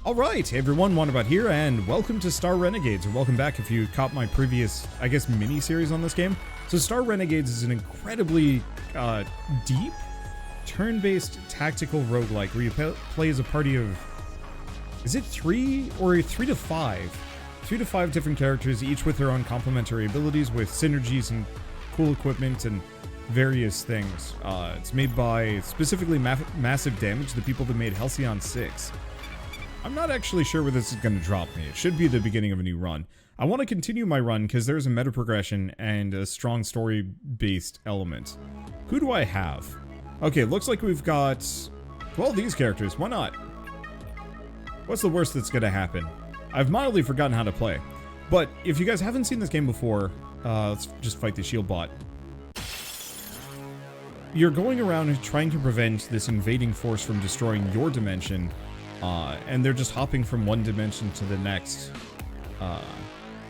Alright, hey everyone, Wandabout here, and welcome to Star Renegades, or welcome back if you caught my previous, I guess, mini-series on this game. So Star Renegades is an incredibly deep, turn-based tactical roguelike where you play as a party of, is it 3 or 3 to 5? 3 to 5 different characters, each with their own complementary abilities with synergies and cool equipment and various things. It's made by, specifically Massive Damage, the people that made Halcyon 6. I'm not actually sure where this is going to drop me. It should be the beginning of a new run. I want to continue my run because there's a meta progression and a strong story-based element. Who do I have? Okay, looks like we've got, well, these characters. Why not? What's the worst that's going to happen? I've mildly forgotten how to play. But if you guys haven't seen this game before, let's just fight the shield bot. You're going around trying to prevent this invading force from destroying your dimension. And they're just hopping from one dimension to the next,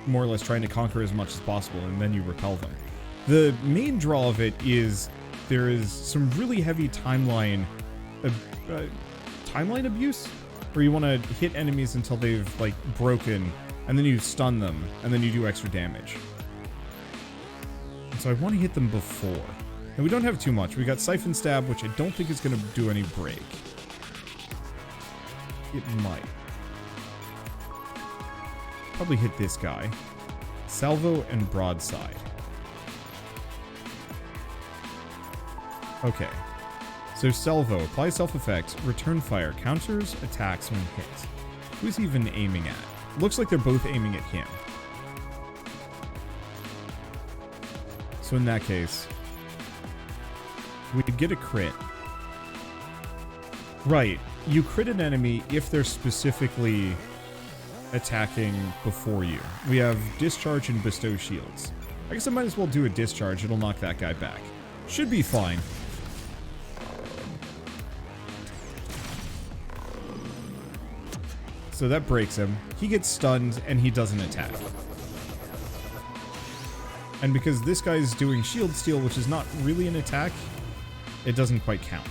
more or less trying to conquer as much as possible, and then you repel them. The main draw of it is there is some really heavy timeline abuse, where you want to hit enemies until they've, like, broken, and then you stun them, and then you do extra damage. And so I want to hit them before. And we don't have too much. We got Siphon Stab, which I don't think is going to do any break. It might. Probably hit this guy. Salvo and Broadside. Okay. So Salvo, apply self-effect, return fire, counters attacks when hit. Who's he even aiming at? Looks like they're both aiming at him. So in that case, we could get a crit. Right. You crit an enemy if they're specifically attacking before you. We have Discharge and Bestow Shields. I guess I might as well do a Discharge. It'll knock that guy back. Should be fine. So that breaks him. He gets stunned and he doesn't attack. And because this guy's doing Shield Steal, which is not really an attack, it doesn't quite count.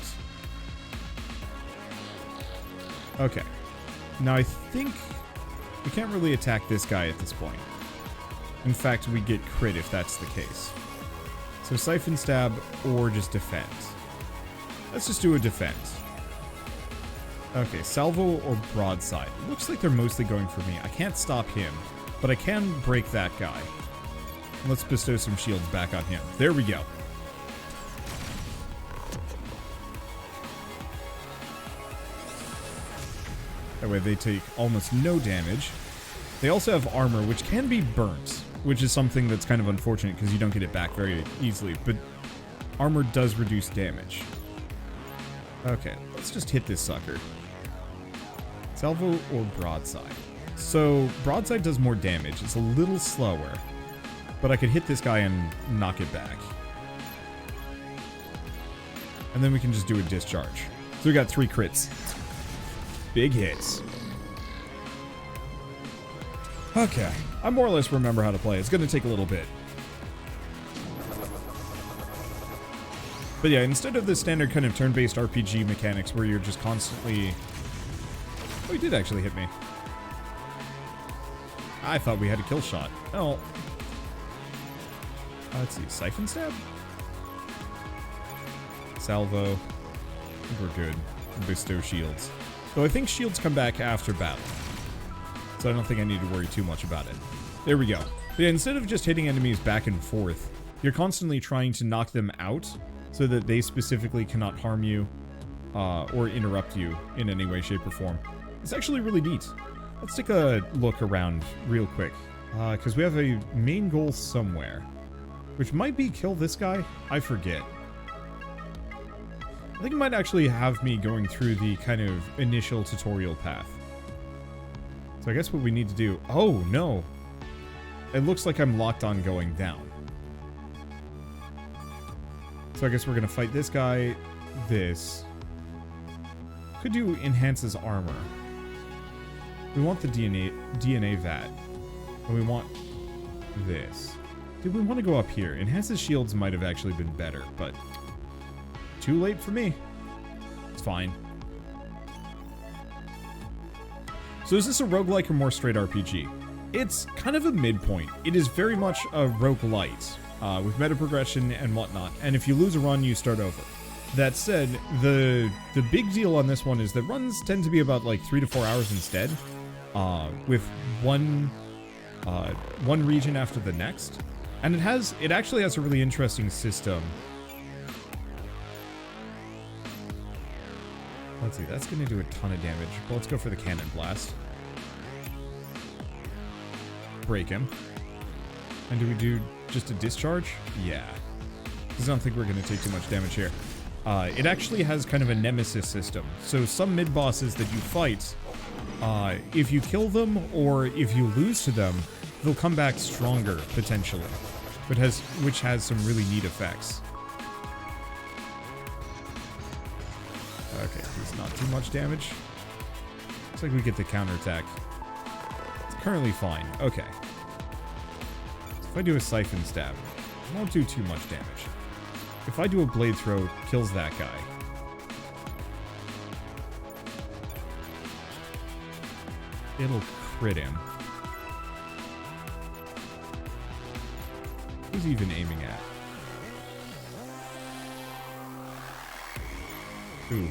Okay. Now I think we can't really attack this guy at this point. In fact, we get crit if that's the case. So Siphon Stab or just defend. Let's just do a defend. Okay, Salvo or Broadside. Looks like they're mostly going for me. I can't stop him, but I can break that guy. Let's bestow some shields back on him. There we go. That way they take almost no damage. They also have armor, which can be burnt, which is something that's kind of unfortunate because you don't get it back very easily, but armor does reduce damage. Okay, let's just hit this sucker. Salvo or Broadside. So, Broadside does more damage. It's a little slower, but I could hit this guy and knock it back. And then we can just do a Discharge. So we got 3 crits. Big hits. Okay. I more or less remember how to play. It's going to take a little bit. But yeah, instead of the standard kind of turn-based RPG mechanics where you're just constantly... Oh, he did actually hit me. I thought we had a kill shot. Oh. Let's see. Siphon Stab? Salvo. I think we're good. Bestow Shields. Though I think shields come back after battle. So I don't think I need to worry too much about it. There we go. But yeah, instead of just hitting enemies back and forth, you're constantly trying to knock them out so that they specifically cannot harm you or interrupt you in any way, shape, or form. It's actually really neat. Let's take a look around real quick. Because we have a main goal somewhere. Which might be kill this guy? I forget. I think it might actually have me going through the kind of initial tutorial path. So I guess what we need to do... Oh, no. It looks like I'm locked on going down. So I guess we're going to fight this guy, this. Could do enhances armor. We want the DNA vat. And we want this. Did we want to go up here? Enhances shields might have actually been better, but... Too late for me. It's fine. So is this a roguelike or more straight RPG? It's kind of a midpoint. It is very much a roguelite, with meta progression and whatnot, and if you lose a run, you start over. That said, the big deal on this one is that runs tend to be about like 3 to 4 hours instead, with one region after the next, and it actually has a really interesting system. Let's see, that's going to do a ton of damage. Well, let's go for the cannon blast. Break him. And do we do just a discharge? Yeah. Because I don't think we're going to take too much damage here. It actually has kind of a nemesis system. So some mid-bosses that you fight, if you kill them or if you lose to them, they'll come back stronger, potentially. Which has some really neat effects. Okay, he's not too much damage. Looks like we get the counterattack. It's currently fine. Okay. So if I do a siphon stab, it won't do too much damage. If I do a blade throw, kills that guy. It'll crit him. Who's he even aiming at? Ooh.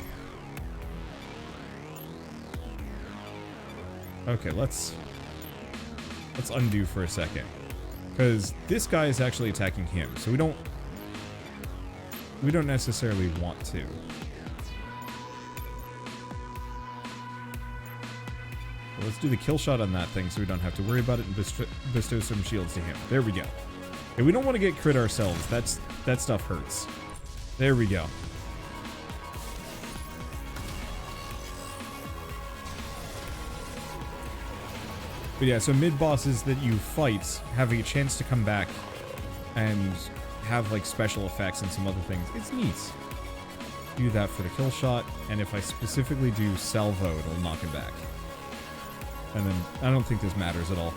Okay, let's undo for a second. Because this guy is actually attacking him, so we don't necessarily want to. Well, let's do the kill shot on that thing so we don't have to worry about it and bestow some shields to him. There we go. Okay, we don't want to get crit ourselves. That stuff hurts. There we go. But yeah, so mid-bosses that you fight have a chance to come back and have like special effects and some other things. It's neat. Do that for the kill shot, and if I specifically do salvo, it'll knock him back. And then I don't think this matters at all.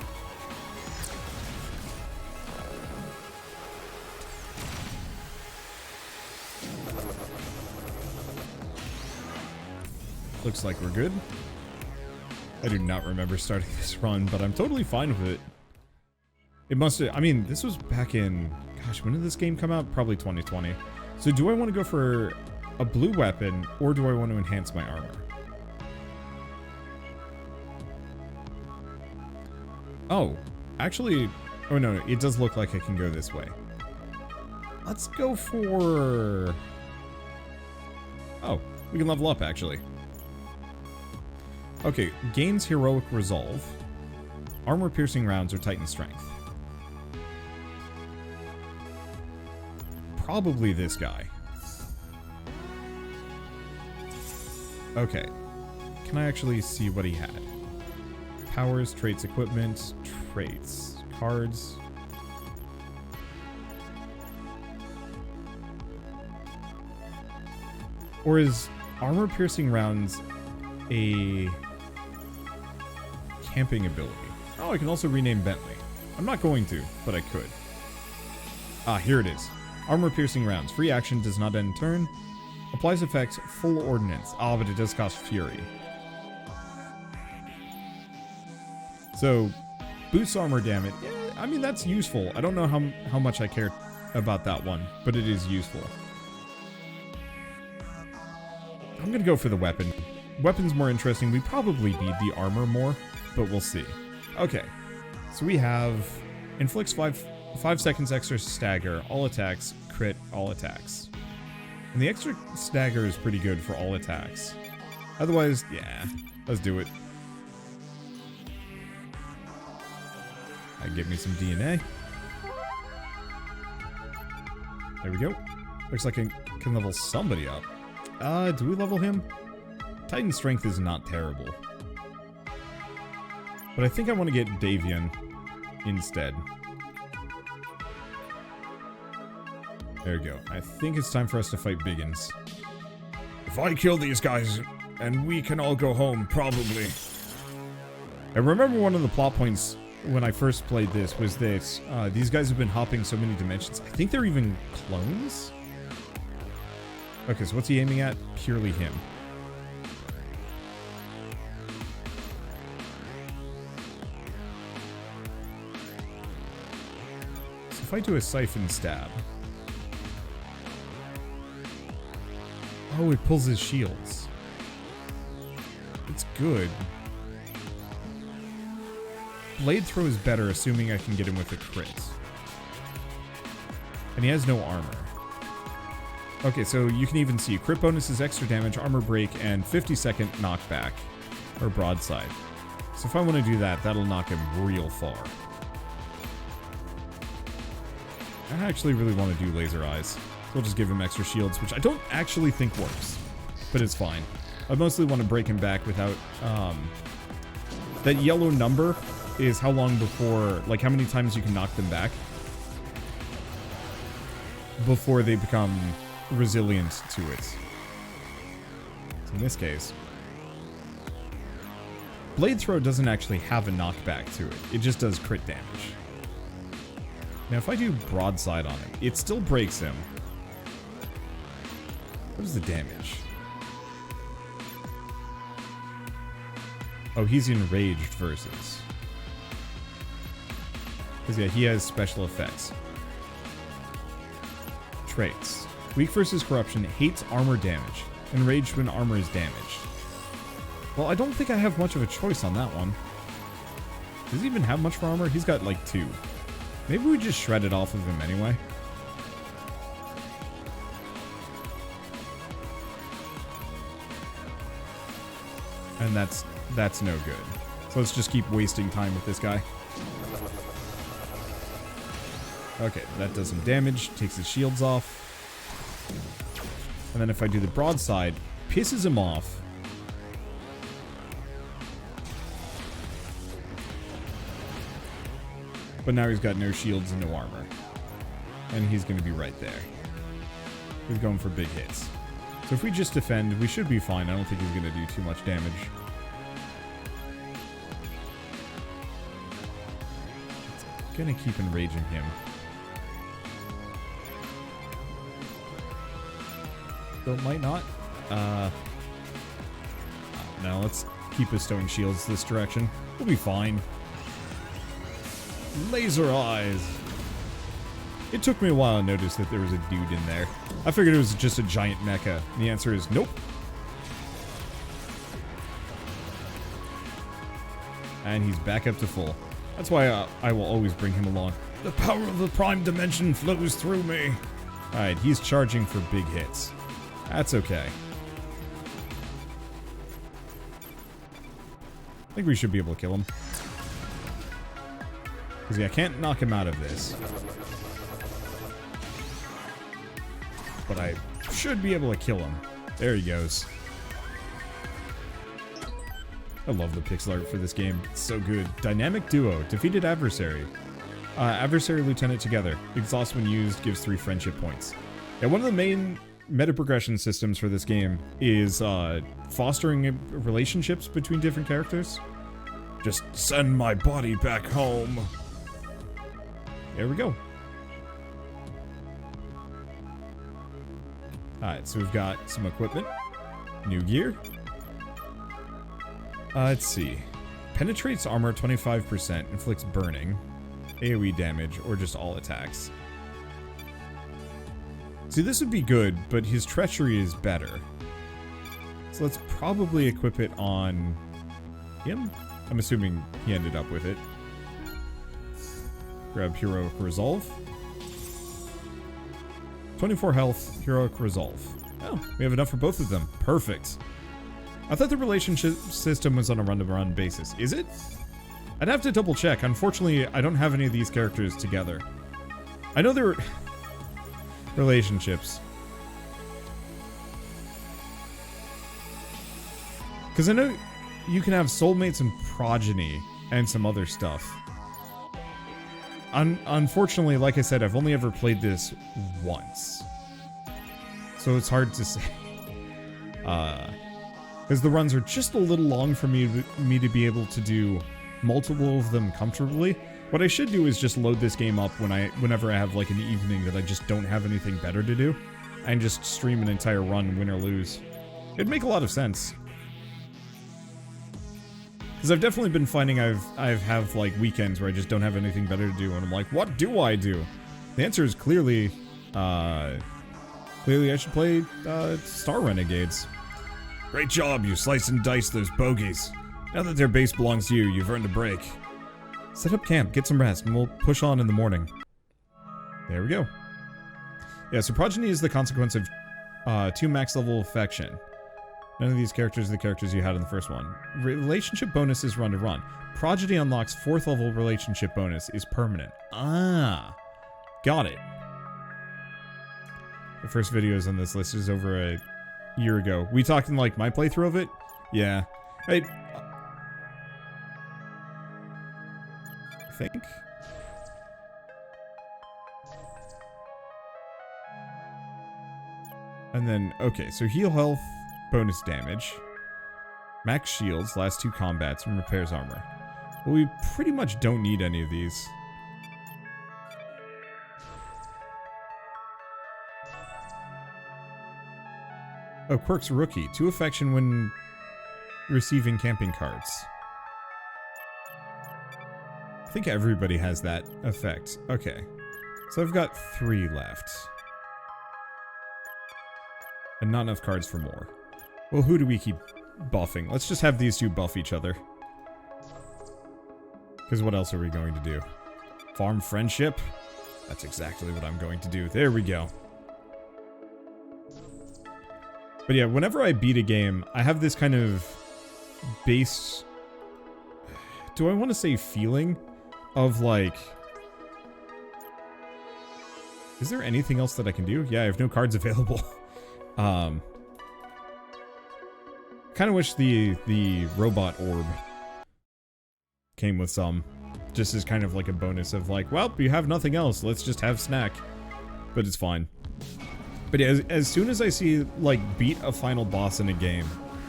Looks like we're good. I do not remember starting this run, but I'm totally fine with it. It must have, I mean, this was back in, gosh, when did this game come out? Probably 2020. So do I want to go for a blue weapon, or do I want to enhance my armor? Oh, actually, oh no, it does look like I can go this way. Let's go for, oh, we can level up actually. Okay, gains heroic resolve, armor piercing rounds, or titan strength. Probably this guy. Okay, can I actually see what he had? Powers, traits, equipment, traits, cards. Or is armor piercing rounds a camping ability? Oh, I can also rename Bentley. I'm not going to, but I could. Ah, here it is. Armor piercing rounds. Free action, does not end turn. Applies effect, full ordnance. Ah, but it does cost fury. So, boosts armor damage. Yeah, I mean, that's useful. I don't know how much I care about that one, but it is useful. I'm gonna go for the weapon. Weapon's more interesting. We probably need the armor more, but we'll see. Okay, so we have inflicts 5 seconds extra stagger, all attacks, crit, all attacks. And the extra stagger is pretty good for all attacks. Otherwise, yeah, let's do it. Give me some DNA. There we go. Looks like I can level somebody up. Do we level him? Titan strength is not terrible. But I think I want to get Davian instead. There we go. I think it's time for us to fight Biggins. If I kill these guys, and we can all go home, probably. I remember one of the plot points when I first played this was that these guys have been hopping so many dimensions. I think they're even clones? Okay, so what's he aiming at? Purely him. If I do a siphon stab... Oh, it pulls his shields. It's good. Blade throw is better, assuming I can get him with a crit. And he has no armor. Okay, so you can even see crit bonus is extra damage, armor break, and 50-second knockback. Or broadside. So if I want to do that, that'll knock him real far. I actually really want to do laser eyes. So we'll just give him extra shields, which I don't actually think works. But it's fine. I mostly want to break him back without... that yellow number is how long before... Like, how many times you can knock them back. Before they become resilient to it. So in this case... Blade Throw doesn't actually have a knockback to it. It just does crit damage. Now, if I do broadside on him, it still breaks him. What is the damage? Oh, he's enraged versus. Because, yeah, he has special effects. Traits. Weak versus corruption, hates armor damage. Enraged when armor is damaged. Well, I don't think I have much of a choice on that one. Does he even have much for armor? He's got, like, 2. Maybe we just shred it off of him anyway. And that's no good. So let's just keep wasting time with this guy. Okay, that does some damage. Takes his shields off. And then if I do the broadside, pisses him off. But now he's got no shields and no armor. And he's going to be right there. He's going for big hits. So if we just defend, we should be fine. I don't think he's going to do too much damage. It's going to keep enraging him. Though it might not. No, let's keep bestowing shields this direction. We'll be fine. Laser eyes. It took me a while to notice that there was a dude in there. I figured it was just a giant mecha. And the answer is nope. And he's back up to full. That's why I will always bring him along. The power of the prime dimension flows through me. Alright, he's charging for big hits. That's okay. I think we should be able to kill him. Because, yeah, I can't knock him out of this. But I should be able to kill him. There he goes. I love the pixel art for this game. It's so good. Dynamic Duo. Defeated adversary. Adversary lieutenant together. Exhaust when used. Gives 3 friendship points. Yeah, one of the main meta progression systems for this game is fostering relationships between different characters. Just send my body back home. There we go. Alright, so we've got some equipment. New gear. Let's see. Penetrates armor 25%, inflicts burning, AoE damage, or just all attacks. See, this would be good, but his treachery is better. So let's probably equip it on him. I'm assuming he ended up with it. Grab Heroic Resolve. 24 health, Heroic Resolve. Oh, we have enough for both of them. Perfect. I thought the relationship system was on a run-to-run basis. Is it? I'd have to double check. Unfortunately, I don't have any of these characters together. I know they're relationships. Because I know you can have soulmates and progeny and some other stuff. Unfortunately, like I said, I've only ever played this once. So it's hard to say. Because the runs are just a little long for me to be able to do multiple of them comfortably. What I should do is just load this game up whenever I have like an evening that I just don't have anything better to do. And just stream an entire run, win or lose. It'd make a lot of sense. Because I've definitely been finding I've have like weekends where I just don't have anything better to do, and I'm like, what do I do? The answer is clearly I should play Star Renegades. Great job, you slice and dice those bogeys. Now that their base belongs to you, you've earned a break. Set up camp, get some rest, and we'll push on in the morning. There we go. Yeah, so Progeny is the consequence of 2 max level affection. None of these characters are the characters you had in the first one. Relationship bonus is run to run. Progeny unlocks 4th level relationship bonus is permanent. Ah, got it. The first videos on this list is over a year ago. We talking like my playthrough of it? Yeah. I think. And then, okay, so heal health, bonus damage, max shields, last 2 combats, and repairs armor. Well, we pretty much don't need any of these. Oh, Quirk's Rookie. 2 affection when receiving camping cards. I think everybody has that effect. Okay. So I've got 3 left. And not enough cards for more. Well, who do we keep buffing? Let's just have these 2 buff each other. Because what else are we going to do? Farm friendship? That's exactly what I'm going to do. There we go. But yeah, whenever I beat a game, I have this kind of base... Do I want to say feeling? Of like... Is there anything else that I can do? Yeah, I have no cards available. Kind of wish the robot orb came with some. Just as kind of like a bonus of like, well, you have nothing else, let's just have snack. But it's fine. But yeah, as soon as I see, like, beat a final boss in a game,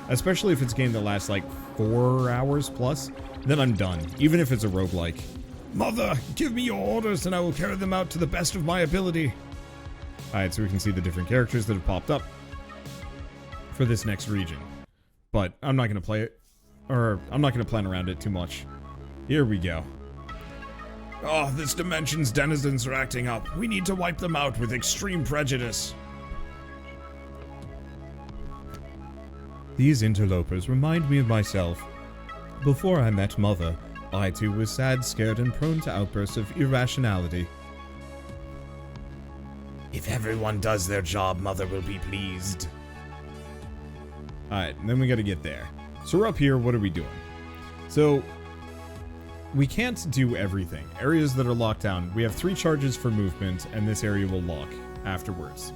especially if it's a game that lasts like 4 hours plus, then I'm done, even if it's a roguelike. Mother, give me your orders and I will carry them out to the best of my ability. Alright, so we can see the different characters that have popped up for this next region. But I'm not going to play it, or I'm not going to plan around it too much. Here we go. Oh, this dimension's denizens are acting up. We need to wipe them out with extreme prejudice. These interlopers remind me of myself. Before I met Mother, I too was sad, scared, and prone to outbursts of irrationality. If everyone does their job, Mother will be pleased. Alright, and then we gotta get there. So we're up here, what are we doing? So, we can't do everything. Areas that are locked down, we have 3 charges for movement, and this area will lock afterwards.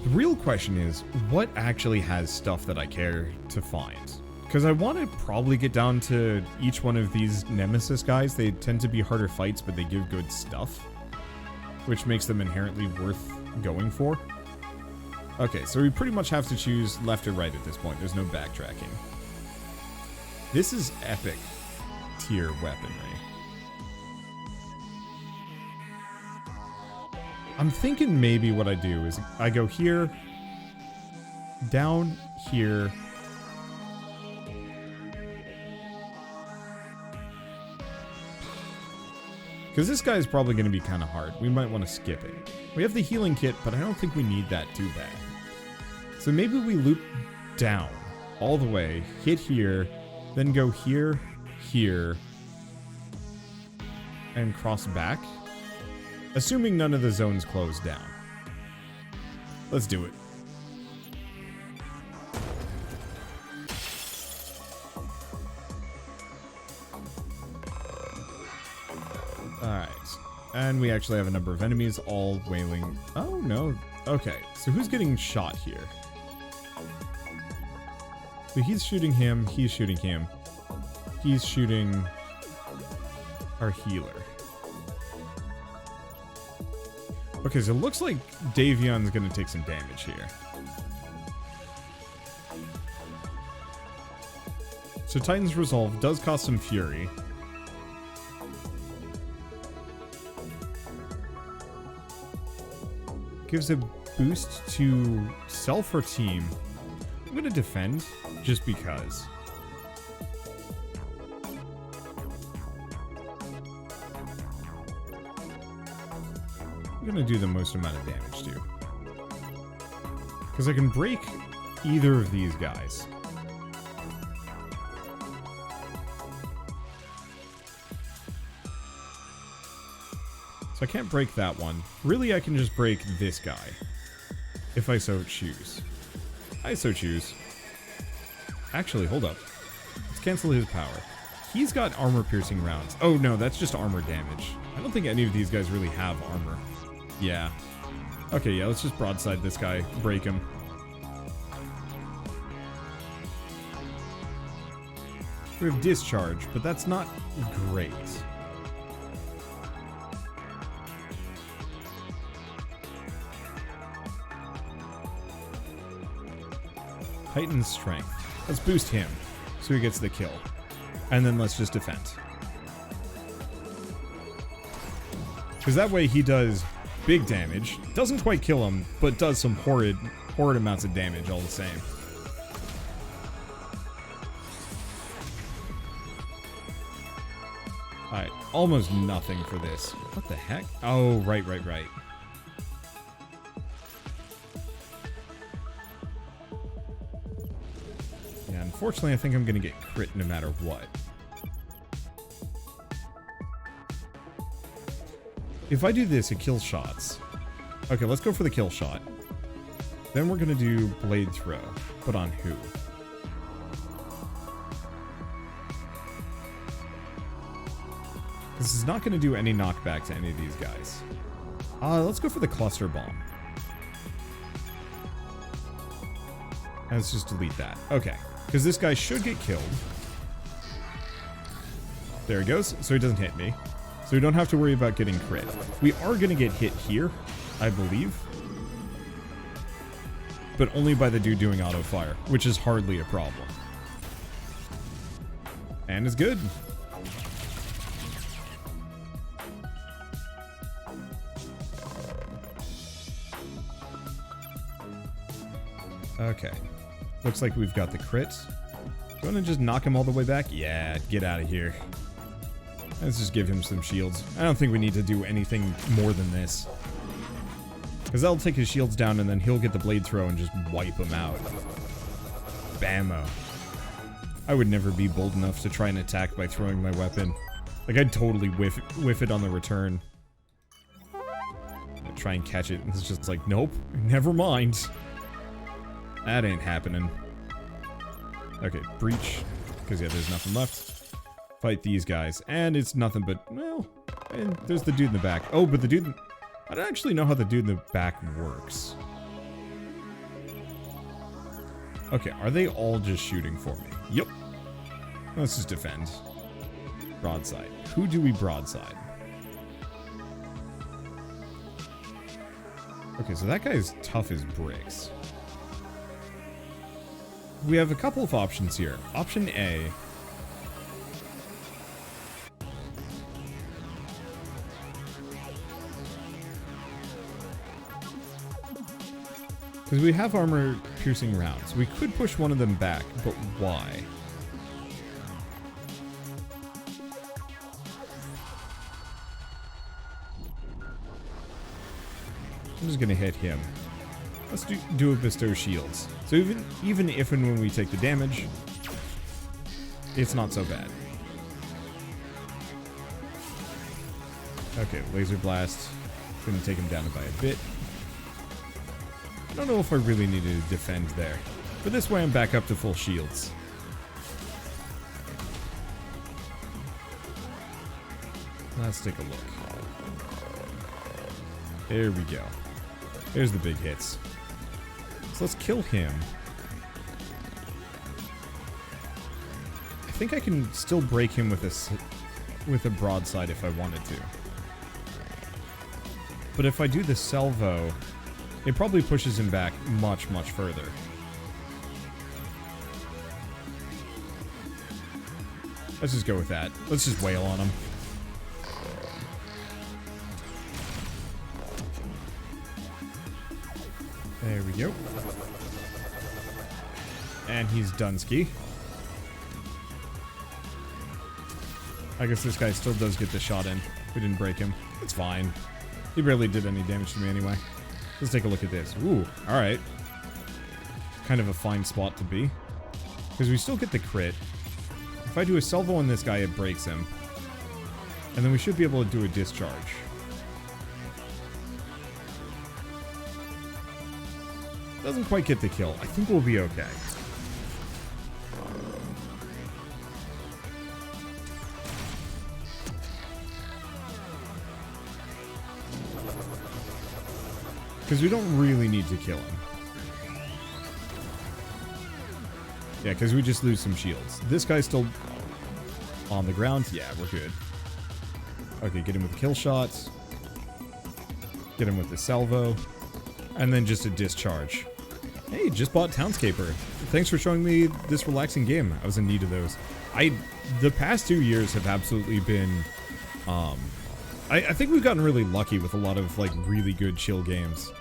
The real question is, what actually has stuff that I care to find? Because I want to probably get down to each one of these Nemesis guys. They tend to be harder fights, but they give good stuff, which makes them inherently worth going for. Okay, so we pretty much have to choose left or right at this point. There's no backtracking. This is epic tier weaponry. I'm thinking maybe what I do is I go here, down here, because this guy is probably going to be kind of hard. We might want to skip it. We have the healing kit, but I don't think we need that too bad. So maybe we loop down all the way, hit here, then go here, here, and cross back. Assuming none of the zones close down. Let's do it. Alright. And we actually have a number of enemies all wailing. Oh, no. Okay, so who's getting shot here? So he's shooting him, he's shooting him. He's shooting our healer. Okay, so it looks like Davion's gonna take some damage here. So Titan's Resolve does cost some fury. Gives a boost to self or team. I'm gonna defend, just because. I'm gonna do the most amount of damage to. Because I can break either of these guys. So I can't break that one. Really, I can just break this guy. If I so choose. I so choose. Actually, hold up. Let's cancel his power. He's got armor-piercing rounds. Oh, no, that's just armor damage. I don't think any of these guys really have armor. Yeah. Okay, yeah, let's just broadside this guy. Break him. We have discharge, but that's not great. Heightened strength. Let's boost him so he gets the kill. And then let's just defend. Because that way he does big damage. Doesn't quite kill him, but does some horrid amounts of damage all the same. Alright, almost nothing for this. What the heck? Oh, right. Yeah, unfortunately, I think I'm gonna get crit no matter what. If I do this, it kills shots. Okay, let's go for the kill shot. Then we're gonna do blade throw. But on who? This is not gonna do any knockback to any of these guys. Let's go for the cluster bomb. Let's just delete that. Okay. Because this guy should get killed. There he goes. So he doesn't hit me. So we don't have to worry about getting crit. We are going to get hit here, I believe. But only by the dude doing auto fire, which is hardly a problem. And is good. Okay. Looks like we've got the crit. Do you want to just knock him all the way back? Yeah, get out of here. Let's just give him some shields. I don't think we need to do anything more than this. Because that'll take his shields down and then he'll get the blade throw and just wipe him out. Bammo. I would never be bold enough to try and attack by throwing my weapon. Like, I'd totally whiff it on the return. I'd try and catch it and it's just like, nope, never mind. That ain't happening. Okay, breach. Because, yeah, there's nothing left. Fight these guys. And it's nothing but, well, and there's the dude in the back. Oh, but the dude... I don't actually know how the dude in the back works. Okay, are they all just shooting for me? Yep. Let's just defend. Broadside. Who do we broadside? Okay, so that guy's tough as bricks. We have a couple of options here. Option A. Because we have armor-piercing rounds. We could push one of them back, but why? I'm just gonna hit him. Let's do a bestow shields. So even if and when we take the damage, it's not so bad. Okay, laser blast. Gonna take him down by a bit. I don't know if I really need to defend there. But this way I'm back up to full shields. Let's take a look. There we go. There's the big hits. So let's kill him. I think I can still break him with a broadside if I wanted to. But if I do the salvo, it probably pushes him back much, much further. Let's just go with that. Let's just wail on him. There we go. And he's Dunsky. I guess this guy still does get the shot in. We didn't break him. It's fine. He barely did any damage to me anyway. Let's take a look at this. Ooh, alright. Kind of a fine spot to be. Because we still get the crit. If I do a salvo on this guy, it breaks him. And then we should be able to do a discharge. Doesn't quite get the kill. I think we'll be okay. Because we don't really need to kill him. Yeah, because we just lose some shields. This guy's still on the ground. Yeah, we're good. Okay, get him with the kill shots. Get him with the salvo. And then just a discharge. Hey, just bought Townscaper. Thanks for showing me this relaxing game. I was in need of those. The past 2 years have absolutely been... I think we've gotten really lucky with a lot of, like, really good chill games.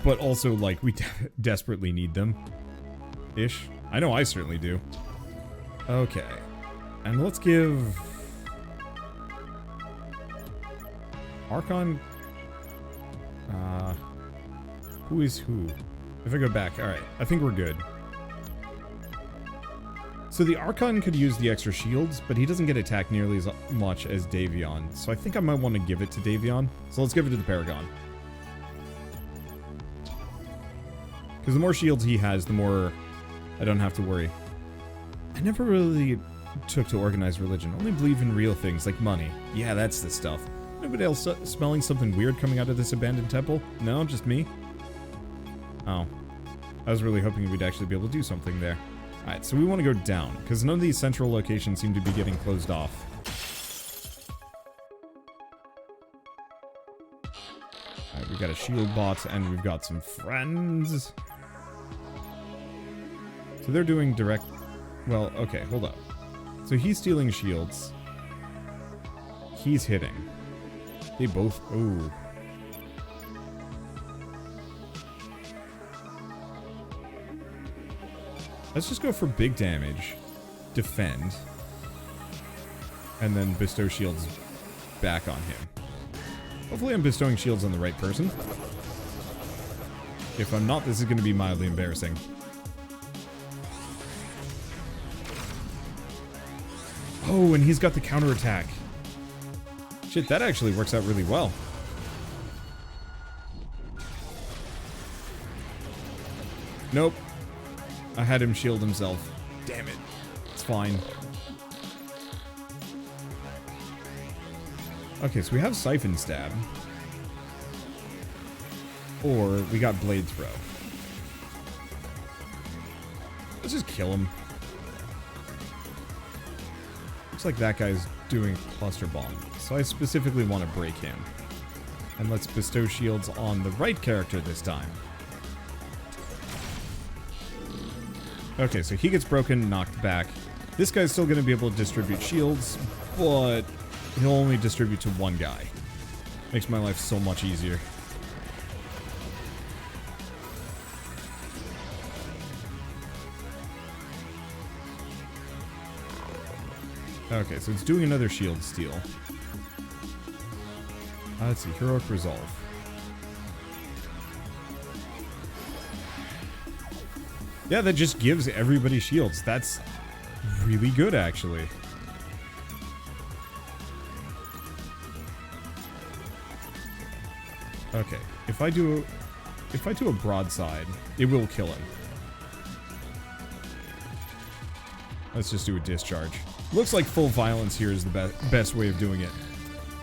But also, like, we desperately need them. Ish. I know I certainly do. Okay. And let's give... Archon... who is who? If I go back, alright. I think we're good. So the Archon could use the extra shields, but he doesn't get attacked nearly as much as Davion. So I think I might want to give it to Davion. So let's give it to the Paragon. Because the more shields he has, the more I don't have to worry. I never really took to organized religion. Only believe in real things, like money. Yeah, that's the stuff. Nobody else smelling something weird coming out of this abandoned temple? No, just me? Oh. I was really hoping we'd actually be able to do something there. Alright, so we want to go down, because none of these central locations seem to be getting closed off. Alright, we got a shield bot, and we've got some friends. So they're doing direct... Well, okay, hold up. So he's stealing shields. He's hitting. They both... Ooh. Let's just go for big damage, defend, and then bestow shields back on him. Hopefully I'm bestowing shields on the right person. If I'm not, this is going to be mildly embarrassing. Oh, and he's got the counterattack. Shit, that actually works out really well. Nope. I had him shield himself. Damn it. It's fine. Okay, so we have Siphon Stab. Or we got Blade Throw. Let's just kill him. Looks like that guy's doing Cluster Bomb. So I specifically want to break him. And let's bestow shields on the right character this time. Okay, so he gets broken, knocked back. This guy's still going to be able to distribute shields, but he'll only distribute to one guy. Makes my life so much easier. Okay, so it's doing another shield steal. Let's see, Heroic Resolve. Yeah, that just gives everybody shields. That's really good, actually. Okay, if I do a broadside, it will kill him. Let's just do a discharge. Looks like full violence here is the best way of doing it.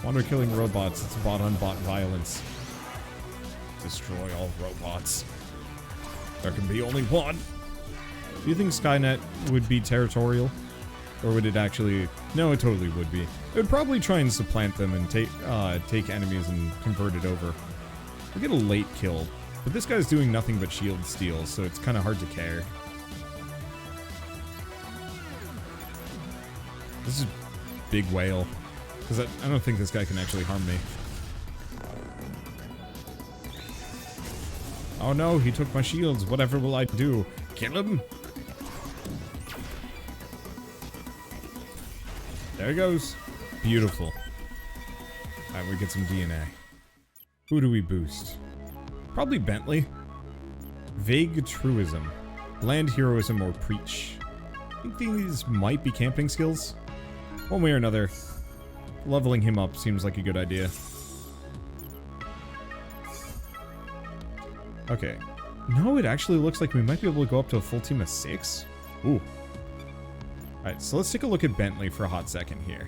Wander killing robots, it's bot-on-bot violence. Destroy all robots. There can be only one. Do you think Skynet would be territorial? Or would it actually... No, it totally would be. It would probably try and supplant them and take enemies and convert it over. We'll get a late kill. But this guy's doing nothing but shield steal, so it's kind of hard to care. This is Big Whale. Because I don't think this guy can actually harm me. Oh no, he took my shields. Whatever will I do? Kill him? There he goes. Beautiful. Alright, we get some DNA. Who do we boost? Probably Bentley. Vague truism. Bland heroism or preach. I think these might be camping skills. One way or another, leveling him up seems like a good idea. Okay. No, it actually looks like we might be able to go up to a full team of 6. Ooh. Alright, so let's take a look at Bentley for a hot second here.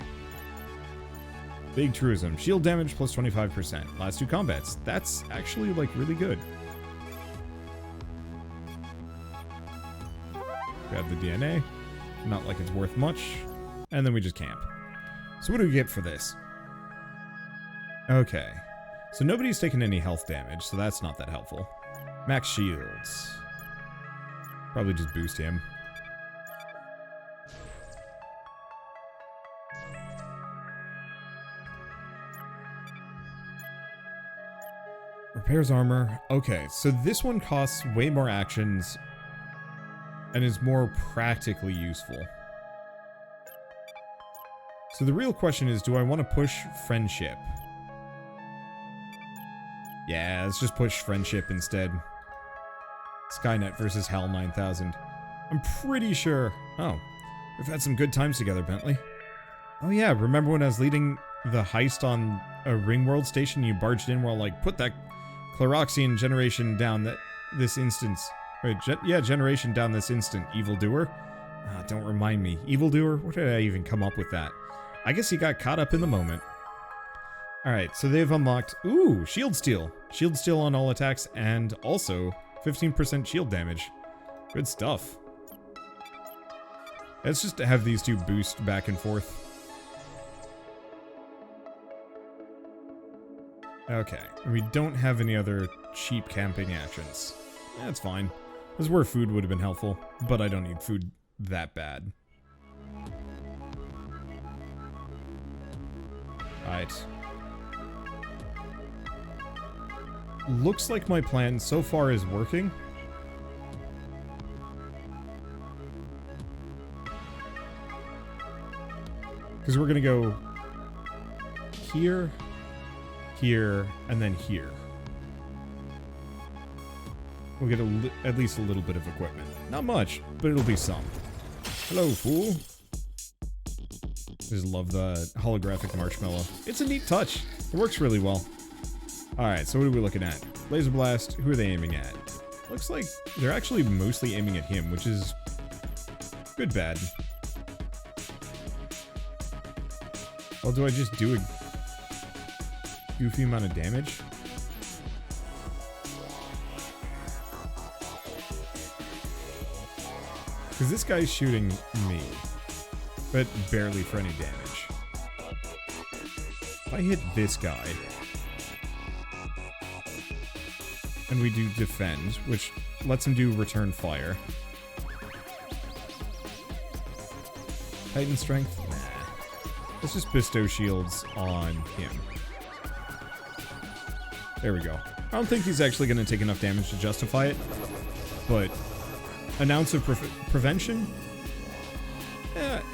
Big truism. Shield damage plus 25%. Last 2 combats. That's actually, like, really good. Grab the DNA. Not like it's worth much. And then we just camp. So what do we get for this? Okay. So nobody's taken any health damage, so that's not that helpful. Max shields. Probably just boost him. Repairs armor. Okay, so this one costs way more actions and is more practically useful. So the real question is, do I want to push friendship? Yeah, let's just push friendship instead. Skynet versus HAL 9000. I'm pretty sure... Oh, we've had some good times together, Bentley. Oh yeah, remember when I was leading the heist on a Ringworld station, you barged in while like, put that Chloroxian generation down this instance. Wait, generation down this instant, evildoer? Ah, don't remind me. Evildoer? Where did I even come up with that? I guess he got caught up in the moment. Alright, so they've unlocked... Ooh, shield steal. Shield steal on all attacks, and also 15% shield damage. Good stuff. Let's just have these two boost back and forth. Okay, and we don't have any other cheap camping actions. That's fine. This is where food would have been helpful, but I don't need food that bad. Alright. Looks like my plan so far is working. Because we're gonna go here, here, and then here. We'll get at least a little bit of equipment. Not much, but it'll be some. Hello, fool. Just love the holographic marshmallow. It's a neat touch. It works really well. Alright, so what are we looking at? Laser blast, who are they aiming at? Looks like they're actually mostly aiming at him, which is good bad. Well, do I just do a goofy amount of damage? Because this guy's shooting me, but barely for any damage. If I hit this guy, and we do defend, which lets him do return fire. Titan strength? Nah. Let's just bestow shields on him. There we go. I don't think he's actually going to take enough damage to justify it, but an ounce of prevention?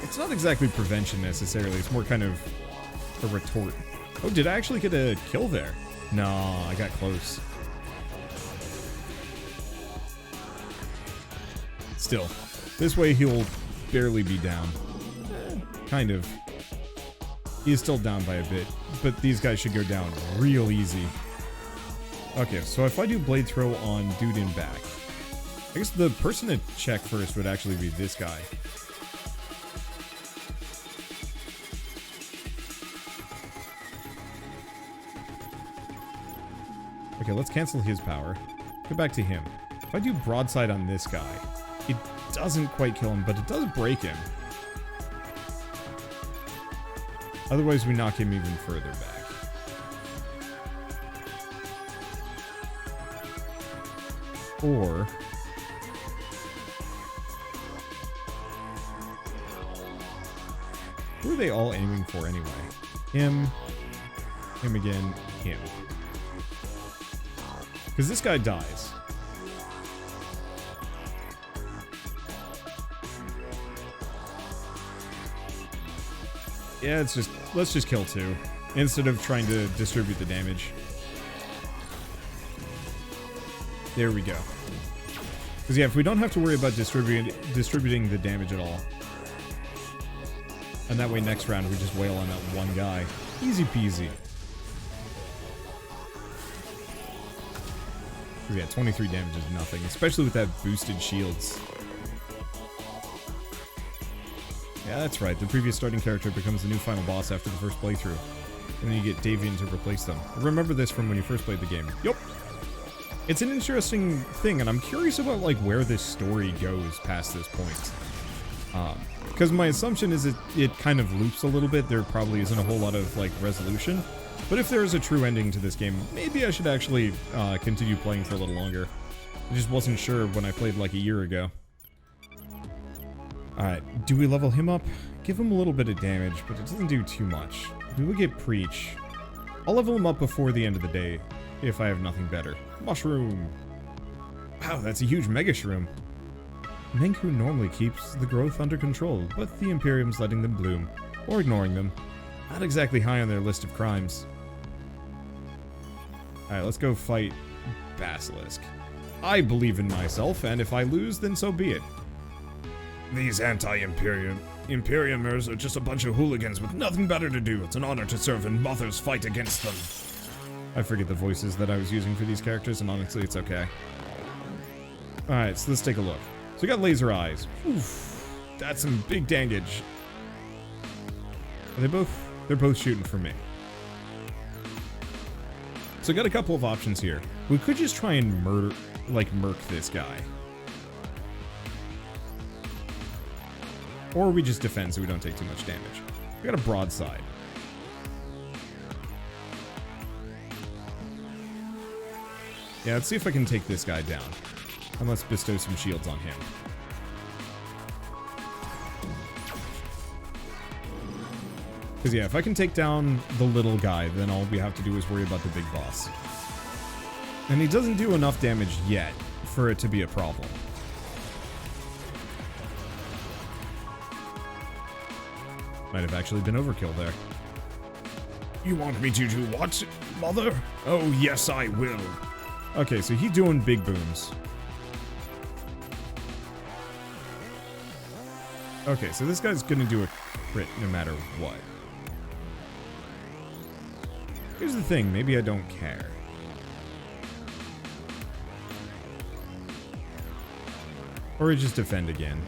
It's not exactly prevention necessarily, it's more kind of a retort. Oh, did I actually get a kill there? No, I got close. Still, this way he'll barely be down. Kind of. He is still down by a bit, but these guys should go down real easy. Okay, so if I do blade throw on dude in back, I guess the person to check first would actually be this guy. Okay, let's cancel his power. Go back to him. If I do broadside on this guy, it doesn't quite kill him, but it does break him. Otherwise, we knock him even further back. Or... who are they all aiming for anyway? Him again, him. Because this guy dies. Yeah, let's just kill two instead of trying to distribute the damage. There we go. Because, yeah, if we don't have to worry about distributing the damage at all. And that way next round we just wail on that one guy. Easy peasy. Yeah, 23 damage is nothing, especially with that boosted shields. Yeah, that's right. The previous starting character becomes the new final boss after the first playthrough. And then you get Davian to replace them. Remember this from when you first played the game. Yup. It's an interesting thing, and I'm curious about, like, where this story goes past this point. Because my assumption is it kind of loops a little bit. There probably isn't a whole lot of, like, resolution. But if there is a true ending to this game, maybe I should actually continue playing for a little longer. I just wasn't sure when I played like a year ago. Alright, do we level him up? Give him a little bit of damage, but it doesn't do too much. We will get Preach. I'll level him up before the end of the day, if I have nothing better. Mushroom! Wow, that's a huge mega shroom. Menku normally keeps the growth under control, but the Imperium's letting them bloom, or ignoring them. Not exactly high on their list of crimes. Alright, let's go fight Basilisk. I believe in myself, and if I lose, then so be it. These anti-Imperiumers are just a bunch of hooligans with nothing better to do. It's an honor to serve in Mother's fight against them. I forget the voices that I was using for these characters, and honestly, it's okay. Alright, so let's take a look. So we got laser eyes. Oof, that's some big damage. Are they're both shooting for me. So I got a couple of options here. We could just try and murk this guy. Or we just defend so we don't take too much damage. We got a broadside. Yeah, let's see if I can take this guy down. And let's bestow some shields on him. Because, yeah, if I can take down the little guy, then all we have to do is worry about the big boss. And he doesn't do enough damage yet for it to be a problem. Might have actually been overkill there. You want me to do what, Mother? Oh, yes, I will. Okay, so he's doing big booms. Okay, so this guy's gonna do a crit no matter what. Here's the thing, maybe I don't care. Or I just defend again.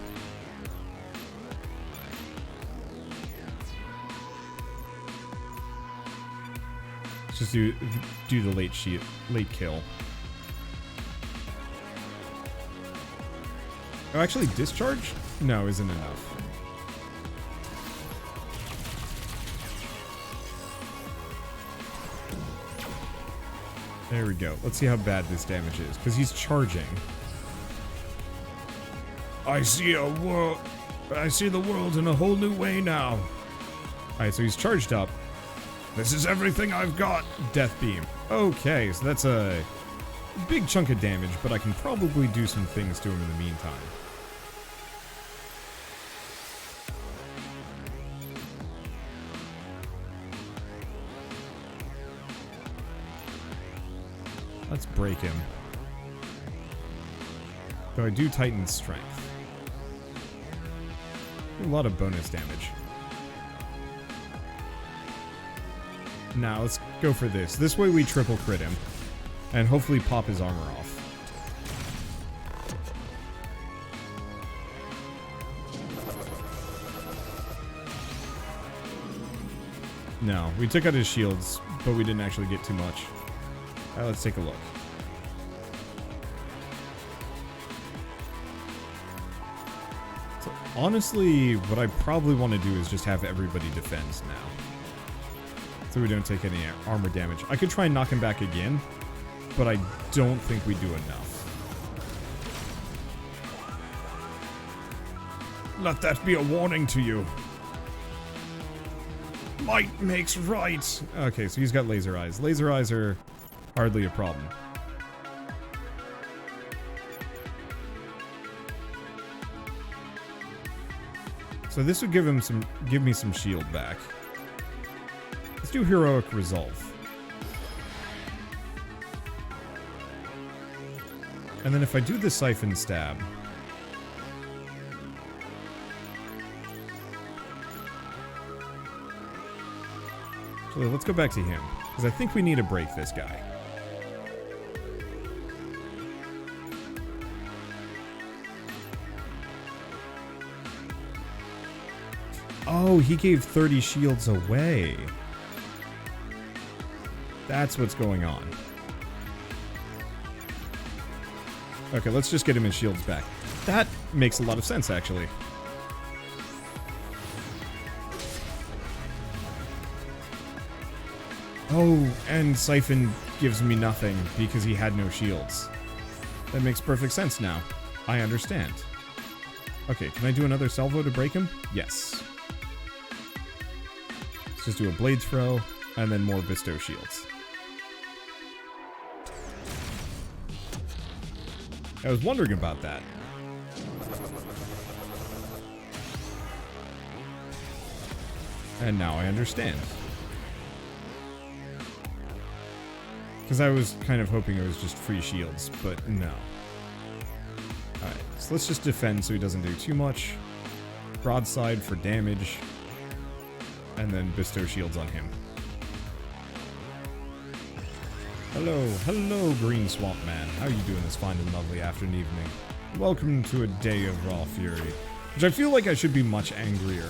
Let's just do the late kill. Oh, actually, discharge? No, isn't enough. There we go. Let's see how bad this damage is, because he's charging. I see the world in a whole new way now. Alright, so he's charged up. This is everything I've got. Death beam. Okay, so that's a big chunk of damage, but I can probably do some things to him in the meantime. Let's break him. So I do Titan's Strength. A lot of bonus damage. Now let's go for this. This way we triple crit him. And hopefully pop his armor off. No, we took out his shields, but we didn't actually get too much. Alright, let's take a look. So honestly, what I probably want to do is just have everybody defend now. So we don't take any armor damage. I could try and knock him back again, but I don't think we do enough. Let that be a warning to you. Might makes right. Okay, so he's got laser eyes. Laser eyes are hardly a problem. So this would give me some shield back. Let's do Heroic Resolve. And then if I do the Siphon Stab... So let's go back to him, because I think we need to break this guy. Oh, he gave 30 shields away. That's what's going on. Okay, let's just get him his shields back. That makes a lot of sense, actually. Oh, and Siphon gives me nothing because he had no shields. That makes perfect sense now. I understand. Okay, can I do another salvo to break him? Yes. Let's just do a blade throw, and then more bestow shields. I was wondering about that. And now I understand. Because I was kind of hoping it was just free shields, but no. Alright, so let's just defend so he doesn't do too much. Broadside for damage. And then bestow shields on him. Hello, Green Swamp Man. How are you doing this fine and lovely afternoon evening? Welcome to a day of raw fury. Which I feel like I should be much angrier,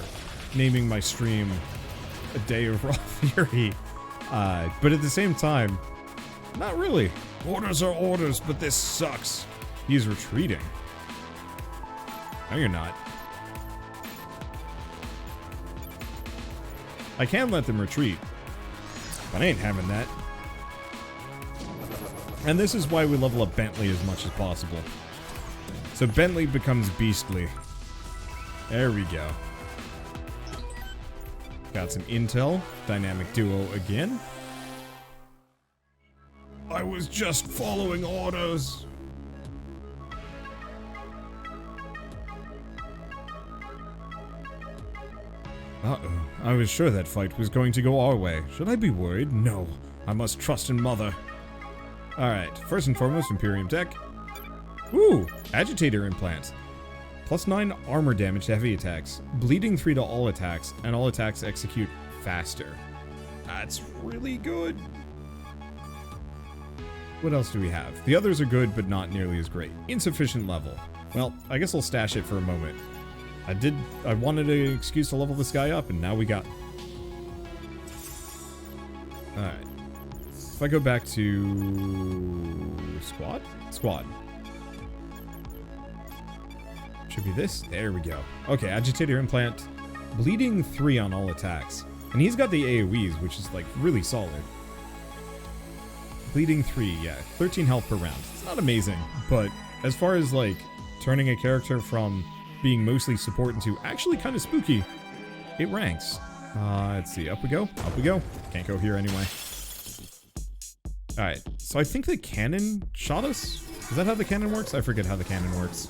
naming my stream a day of raw fury. But at the same time, not really. Orders are orders, but this sucks. He's retreating. No, you're not. I can let them retreat, but I ain't having that. And this is why we level up Bentley as much as possible. So Bentley becomes beastly. There we go. Got some intel. Dynamic duo again. I was just following orders. Uh-oh. I was sure that fight was going to go our way. Should I be worried? No. I must trust in Mother. Alright, first and foremost, Imperium tech. Ooh, Agitator Implant. Plus 9 armor damage to heavy attacks. Bleeding 3 to all attacks, and all attacks execute faster. That's really good. What else do we have? The others are good, but not nearly as great. Insufficient level. Well, I guess I'll stash it for a moment. I wanted an excuse to level this guy up, and now we got him. Alright. If I go back to... Squad? Squad. Should be this. There we go. Okay, Agitator Implant. Bleeding 3 on all attacks. And he's got the AoEs, which is, like, really solid. Bleeding 3, yeah. 13 health per round. It's not amazing, but as far as, like, turning a character from being mostly support into actually kind of spooky, it ranks. Let's see. Up we go. Up we go. Can't go here anyway. Alright, so I think the cannon shot us? Is that how the cannon works? I forget how the cannon works.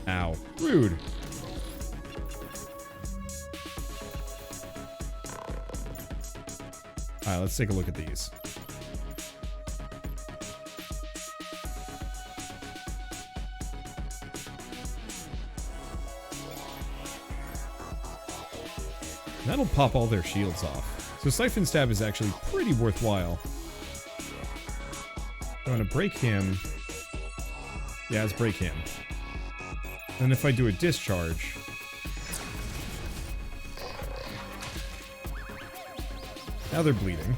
Ow. Rude. Alright, let's take a look at these. That'll pop all their shields off. So Siphon Stab is actually pretty worthwhile. I'm gonna break him. Yeah, let's break him. And if I do a discharge... Now they're bleeding.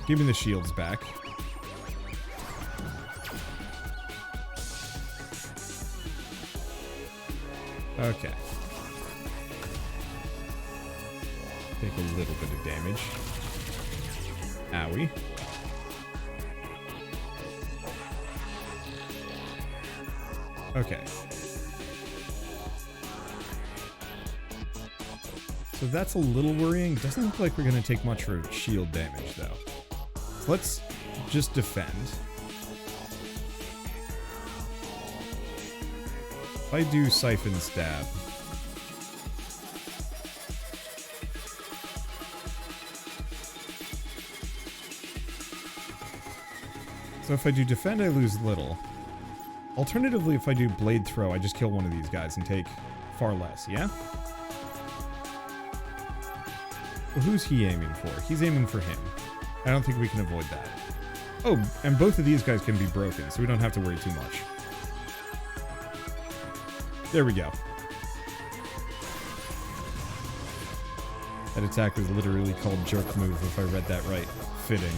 Give me the shields back. Okay. Take a little bit of damage. Owie. Okay. So that's a little worrying. Doesn't look like we're going to take much for shield damage, though. Let's just defend. If I do Siphon Stab... So if I do defend, I lose little. Alternatively, if I do blade throw, I just kill one of these guys and take far less, yeah? Well, who's he aiming for? He's aiming for him. I don't think we can avoid that. Oh, and both of these guys can be broken, so we don't have to worry too much. There we go. That attack was literally called jerk move, if I read that right. Fitting.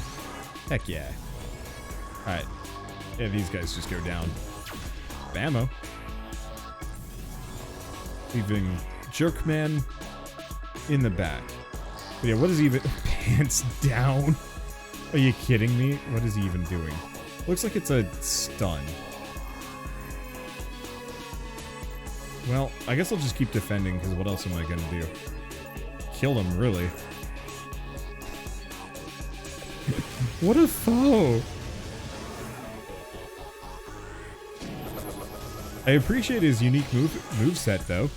Heck yeah. Alright. Yeah, these guys just go down. Bammo. Leaving Jerkman in the back. But yeah, what is he even... Pants down? Are you kidding me? What is he even doing? Looks like it's a stun. Well, I guess I'll just keep defending, because what else am I gonna do? Kill him, really. What a foe! I appreciate his unique moveset, though.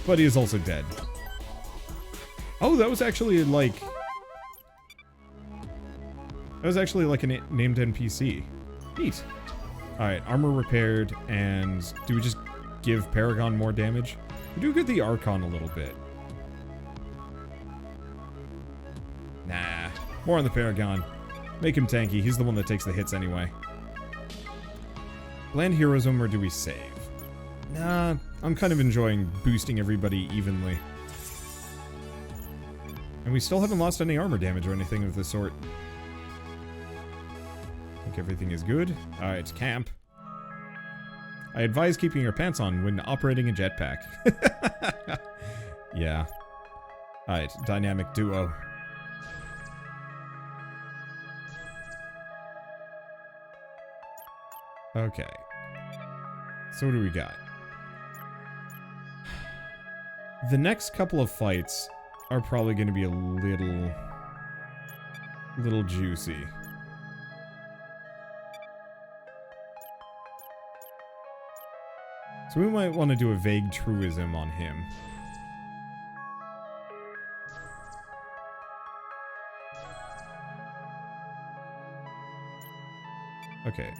But he is also dead. Oh, that was actually like... That was actually like a named NPC. Neat. Alright, armor repaired, and do we just give Paragon more damage? We do get the Archon a little bit. Nah, more on the Paragon. Make him tanky, he's the one that takes the hits anyway. Land Heroism, or do we save? Nah, I'm kind of enjoying boosting everybody evenly. And we still haven't lost any armor damage or anything of the sort. I think everything is good. Alright, camp. I advise keeping your pants on when operating a jetpack. Yeah. Alright, dynamic duo. Okay. So what do we got? The next couple of fights are probably going to be a little juicy. So we might want to do a vague truism on him. Okay.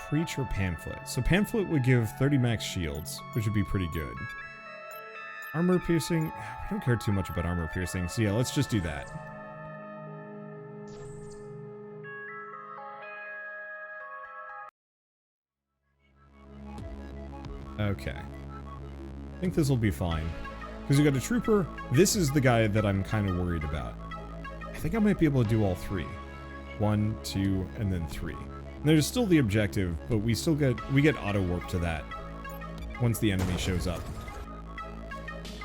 Preach or Pamphlet. So Pamphlet would give 30 max shields, which would be pretty good. Armor piercing. We don't care too much about armor piercing, so yeah, let's just do that. Okay. I think this will be fine. Because we got a trooper. This is the guy that I'm kind of worried about. I think I might be able to do all three. 1, 2, and then 3. And there's still the objective, but we get auto warp to that once the enemy shows up.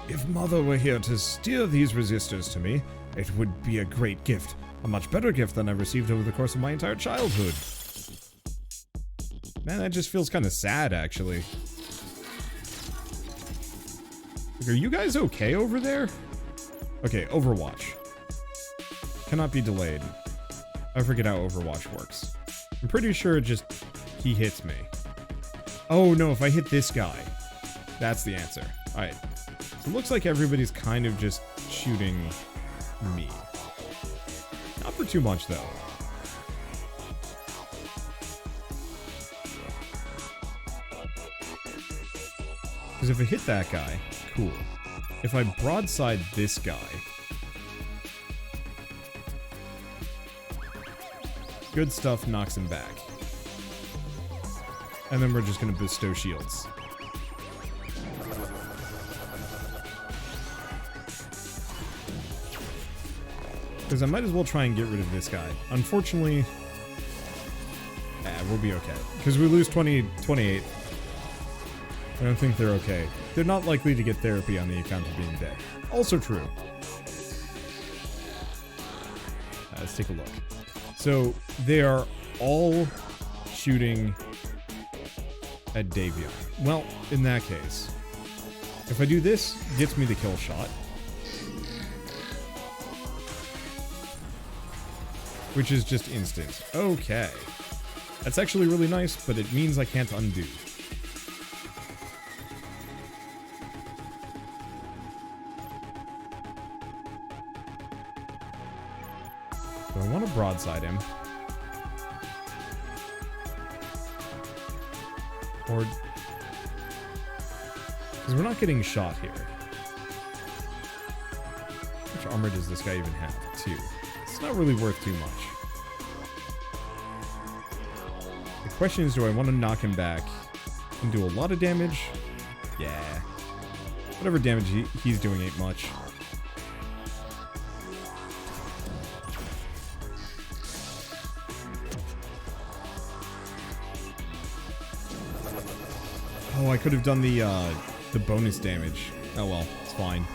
If Mother were here to steer these resistors to me, it would be a great gift. A much better gift than I've received over the course of my entire childhood. Man, that just feels kind of sad, actually. Like, are you guys okay over there? Okay, Overwatch. Cannot be delayed. I forget how Overwatch works. I'm pretty sure he hits me. Oh no, if I hit this guy. That's the answer. Alright. So it looks like everybody's kind of just shooting me. Not for too much, though. Because if I hit that guy, cool. If I broadside this guy... Good stuff knocks him back. And then we're just going to bestow shields. Because I might as well try and get rid of this guy. Unfortunately... we'll be okay. Because we lose 28. I don't think they're okay. They're not likely to get therapy on the account of being dead. Also true. Let's take a look. So, they are all shooting at Davion. Well, in that case, if I do this, it gets me the kill shot. Which is just instant. Okay. That's actually really nice, but it means I can't undo. So I want to broadside him. Or... because we're not getting shot here. How much armor does this guy even have? 2. It's not really worth too much. The question is, do I want to knock him back and do a lot of damage? Yeah. Whatever damage he's doing ain't much. Oh, I could have done the bonus damage. Oh well, it's fine.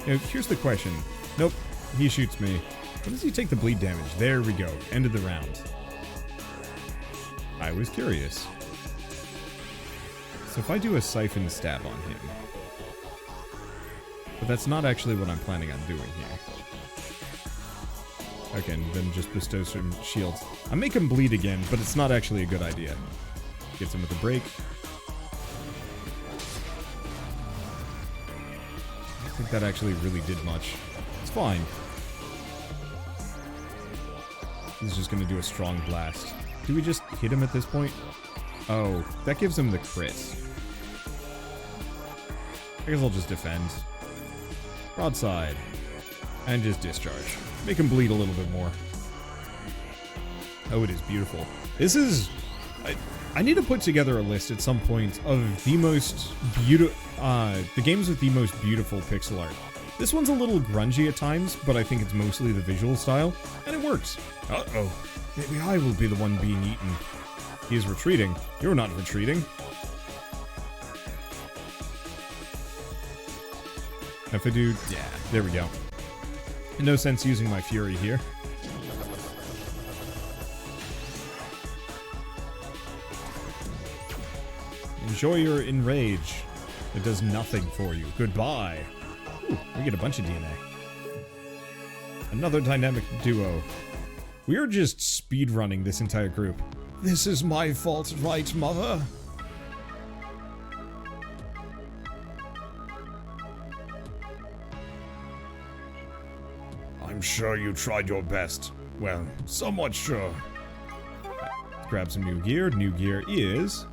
Now, here's the question. Nope, he shoots me. When does he take the bleed damage? There we go. End of the round. I was curious. So if I do a siphon stab on him... but that's not actually what I'm planning on doing here. Okay, and then just bestow some shields. I make him bleed again, but it's not actually a good idea. Gets him with a break. I don't think that actually really did much. It's fine. He's just gonna do a strong blast. Do we just hit him at this point? Oh, that gives him the crit. I guess I'll just defend. Broadside. And just discharge. Make him bleed a little bit more. Oh, it is beautiful. This is... I need to put together a list at some point of the most beautiful... the games with the most beautiful pixel art. This one's a little grungy at times, but I think it's mostly the visual style, and it works. Uh-oh. Maybe I will be the one being eaten. He is retreating. You're not retreating. If I do... yeah, there we go. No sense using my fury here. Enjoy your enrage. It does nothing for you. Goodbye. Ooh, we get a bunch of DNA. Another dynamic duo. We are just speedrunning this entire group. This is my fault, right, mother? I'm sure you tried your best. Well, somewhat sure. Let's grab some new gear. New gear is...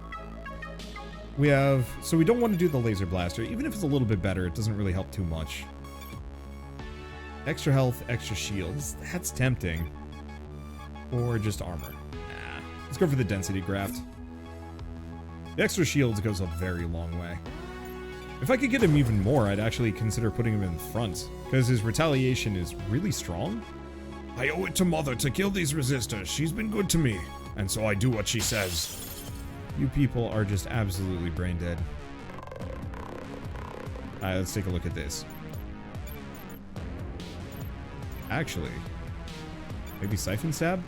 we have... so we don't want to do the laser blaster. Even if it's a little bit better, it doesn't really help too much. Extra health, extra shields. That's tempting. Or just armor. Nah. Let's go for the density graft. The extra shields goes a very long way. If I could get him even more, I'd actually consider putting him in front, because his retaliation is really strong. I owe it to Mother to kill these resistors. She's been good to me, and so I do what she says. You people are just absolutely brain dead. Alright, let's take a look at this. Actually, maybe Siphon Stab?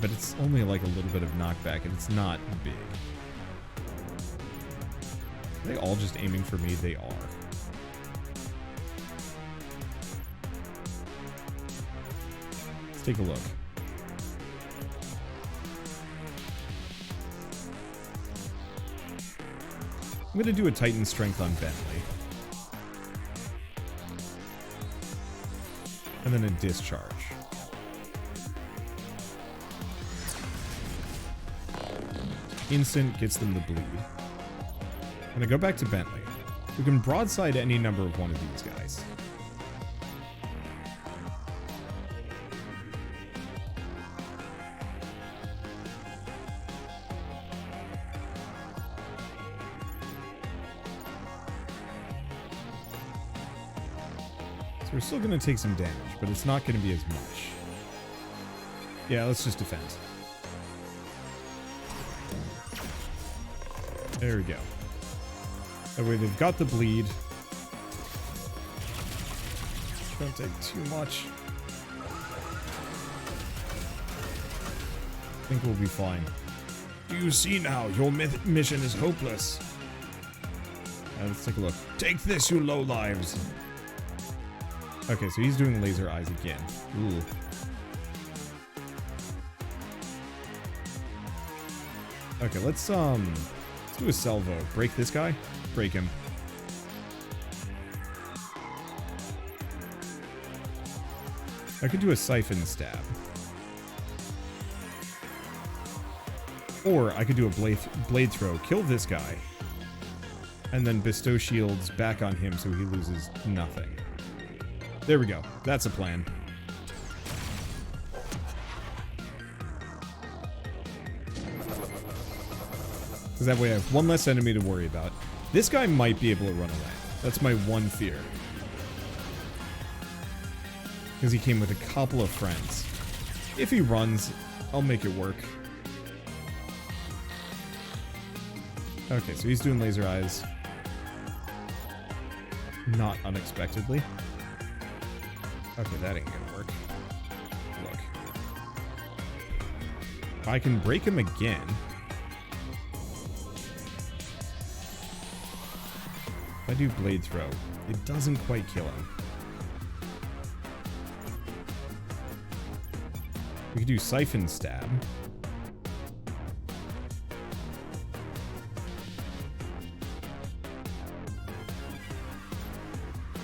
But it's only like a little bit of knockback, and it's not big. Are they all just aiming for me? They are. Let's take a look. I'm going to do a Titan Strength on Bentley. And then a Discharge. Instant gets them the bleed. I'm going to go back to Bentley. We can broadside any number of one of these guys. So we're still going to take some damage, but it's not going to be as much. Yeah, let's just defend. There we go. That way they've got the bleed. Don't take too much. I think we'll be fine. Do you see now? Your mission is hopeless. Let's take a look. Take this, you lowlives. Okay, so he's doing laser eyes again. Ooh. Okay, let's do a salvo. Break this guy. Break him. I could do a siphon stab. Or I could do a blade throw, kill this guy, and then bestow shields back on him so he loses nothing. There we go. That's a plan. Because that way I have one less enemy to worry about. This guy might be able to run away. That's my one fear. Because he came with a couple of friends. If he runs, I'll make it work. Okay, so he's doing laser eyes. Not unexpectedly. Okay, that ain't gonna work. Look. If I can break him again. If I do blade throw, it doesn't quite kill him. We could do siphon stab.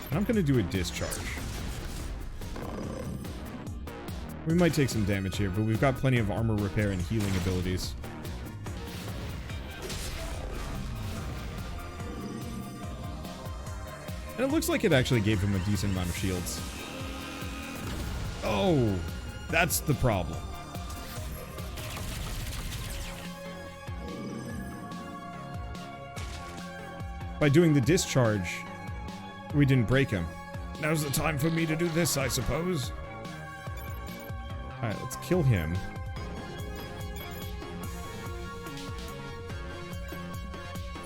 And I'm gonna do a discharge. We might take some damage here, but we've got plenty of armor repair and healing abilities. And it looks like it actually gave him a decent amount of shields. Oh, that's the problem. By doing the discharge, we didn't break him. Now's the time for me to do this, I suppose. Alright, let's kill him.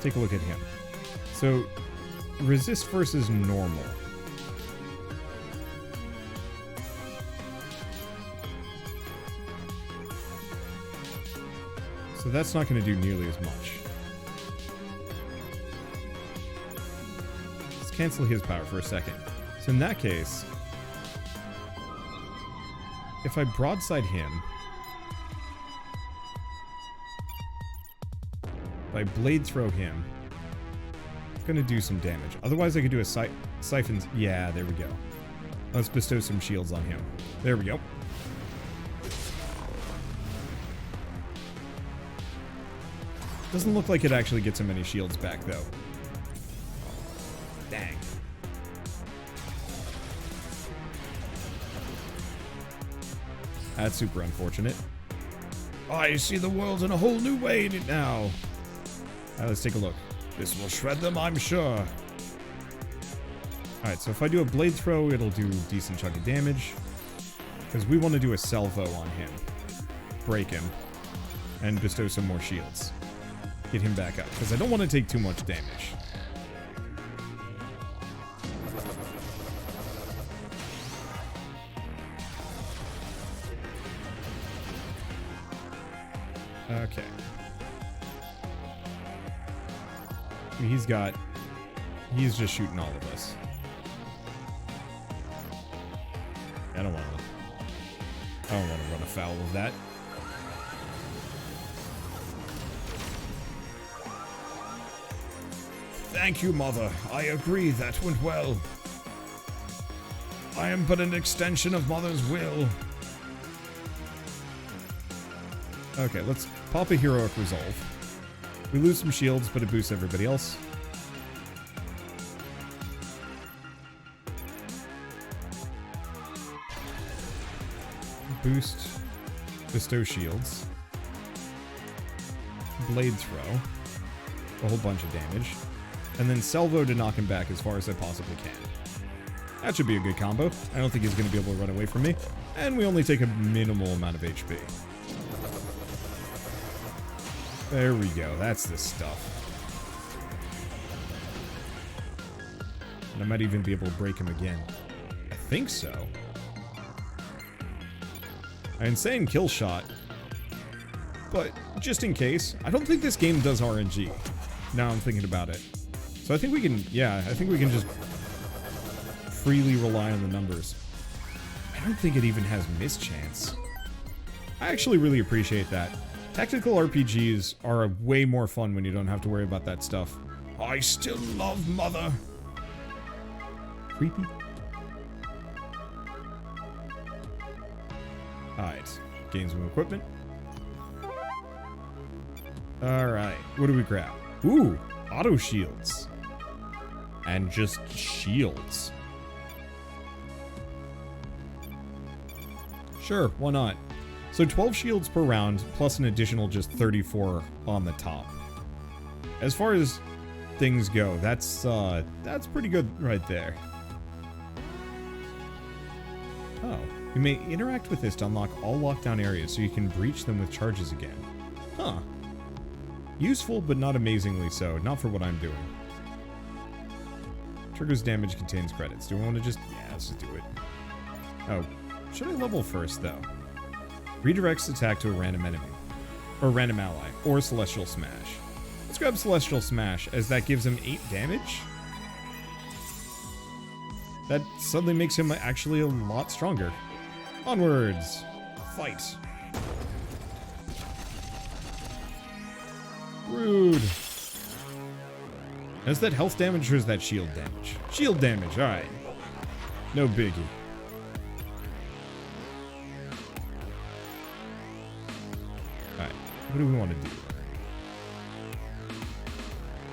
Take a look at him. So, resist versus normal. So that's not going to do nearly as much. Let's cancel his power for a second. So in that case, if I broadside him, if I blade throw him, it's going to do some damage. Otherwise I could do a siphon. Yeah, there we go. Let's bestow some shields on him. There we go. Doesn't look like it actually gets him any shields back, though. Dang. That's super unfortunate. I see the world in a whole new way now. Let's take a look. This will shred them, I'm sure. Alright, so if I do a blade throw, it'll do a decent chunk of damage. Because we want to do a salvo on him. Break him. And bestow some more shields. Get him back up, because I don't want to take too much damage. Okay. He's just shooting all of us. I don't want to run afoul of that. Thank you, Mother. I agree, that went well. I am but an extension of Mother's will. Okay, let's pop a heroic resolve. We lose some shields, but it boosts everybody else. Boost, bestow shields. Blade throw. A whole bunch of damage. And then salvo to knock him back as far as I possibly can. That should be a good combo. I don't think he's going to be able to run away from me. And we only take a minimal amount of HP. There we go. That's the stuff. And I might even be able to break him again. I think so. Insane kill shot. But just in case, I don't think this game does RNG. Now I'm thinking about it. So I think we can, yeah, I think we can just freely rely on the numbers. I don't think it even has mischance. I actually really appreciate that. Tactical RPGs are way more fun when you don't have to worry about that stuff. I still love Mother. Creepy. Alright, gain some equipment. Alright, what do we grab? Ooh, auto shields. And just shields. Sure, why not? So 12 shields per round, plus an additional just 34 on the top. As far as things go, that's pretty good right there. Oh, you may interact with this to unlock all lockdown areas so you can breach them with charges again. Huh. Useful, but not amazingly so. Not for what I'm doing. Triggers damage, contains credits. Do I want to just... Yeah, let's just do it. Oh, should I level first, though? Redirects attack to a random enemy. Or random ally. Or Celestial Smash. Let's grab Celestial Smash, as that gives him 8 damage. That suddenly makes him actually a lot stronger. Onwards! Fight! Rude. Is that health damage or is that shield damage? Shield damage, alright. No biggie. Alright, what do we want to do?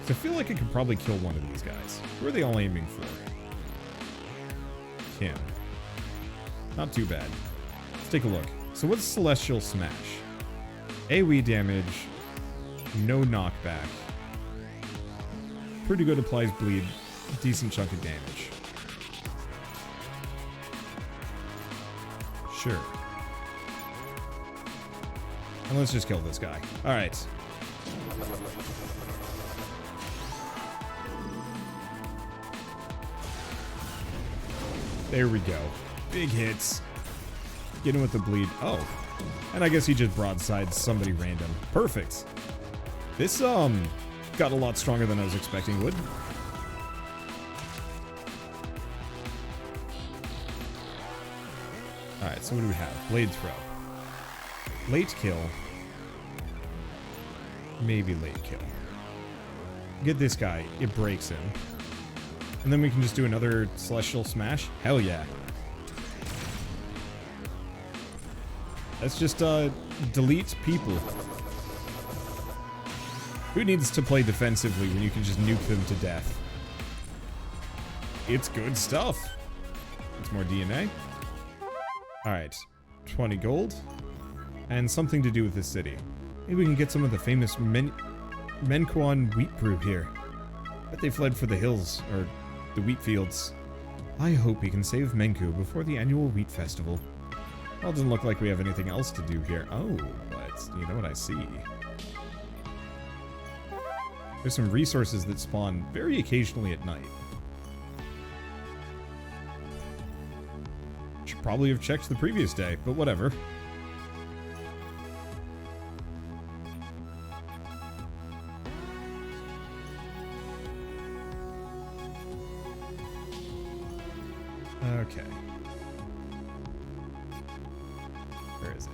So I feel like I could probably kill one of these guys. Who are they all aiming for? Him. Not too bad. Let's take a look. So what's Celestial Smash? AoE damage. No knockback. Pretty good, applies bleed. Decent chunk of damage. Sure. And let's just kill this guy. Alright. There we go. Big hits. Get him with the bleed. Oh. And I guess he just broadsides somebody random. Perfect. This, got a lot stronger than I was expecting it would. Alright, so what do we have? Blade throw. Late kill. Maybe late kill. Get this guy. It breaks him. And then we can just do another Celestial Smash. Hell yeah. Let's just, delete people. Who needs to play defensively when you can just nuke them to death? It's good stuff. It's more DNA. Alright. 20 gold. And something to do with this city. Maybe we can get some of the famous Menkuan wheat brew here. Bet they fled for the hills, or the wheat fields. I hope we can save Menku before the annual wheat festival. Well, it doesn't look like we have anything else to do here. Oh, but you know what I see? There's some resources that spawn very occasionally at night. Should probably have checked the previous day, but whatever. Okay. Where is it?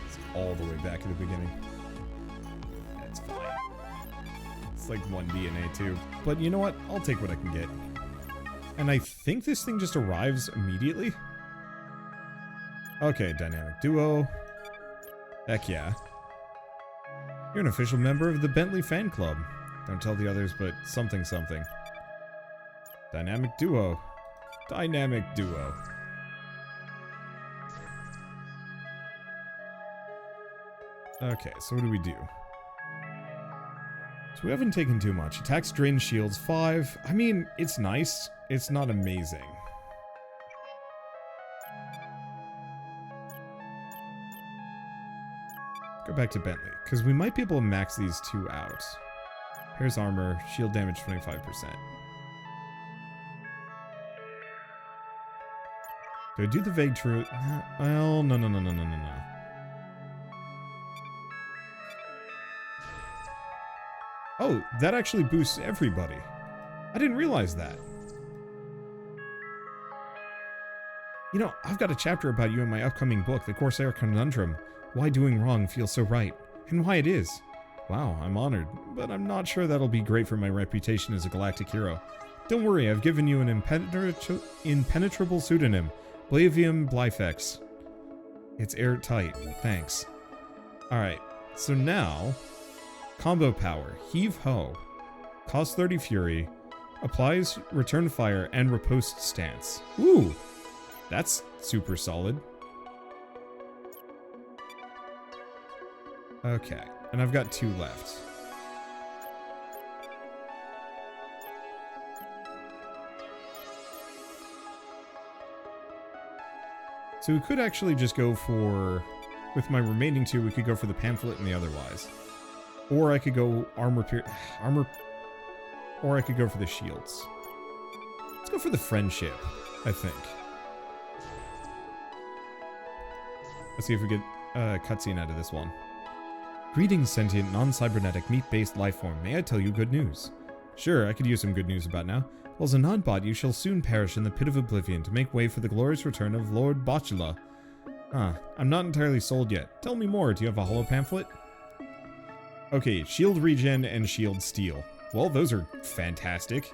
It's all the way back at the beginning. That's fine. It's like 1 DNA too. But you know what? I'll take what I can get. And I think this thing just arrives immediately. Okay, dynamic duo. Heck yeah. You're an official member of the Bentley fan club. Don't tell the others, but something something. Dynamic duo. Dynamic duo. Okay, so what do we do? So we haven't taken too much. Attacks, drain, shields, 5. I mean, it's nice. It's not amazing. Go back to Bentley, because we might be able to max these two out. Here's armor, shield damage 25%. Do I do the vague truth? Well, no. Oh, that actually boosts everybody. I didn't realize that. You know, I've got a chapter about you in my upcoming book, The Corsair Conundrum. Why doing wrong feels so right, and why it is. Wow, I'm honored, but I'm not sure that'll be great for my reputation as a galactic hero. Don't worry, I've given you an impenetrable pseudonym, Oblivion Blyfex. It's airtight, thanks. Alright, so now, Combo power. Heave Ho. Cost 30 fury. Applies return fire and riposte stance. Ooh, that's super solid. Okay, and I've got 2 left. So we could actually just go for, with my remaining 2, we could go for the pamphlet and the otherwise. Or I could go or I could go for the shields. Let's go for the friendship, I think. Let's see if we get a cutscene out of this one. Greetings, sentient, non-cybernetic, meat-based lifeform. May I tell you good news? Sure, I could use some good news about now. Well, as a non-bot, you shall soon perish in the pit of Oblivion to make way for the glorious return of Lord Botula. I'm not entirely sold yet. Tell me more, do you have a holo pamphlet? Okay, shield regen and shield steal. Well, those are fantastic.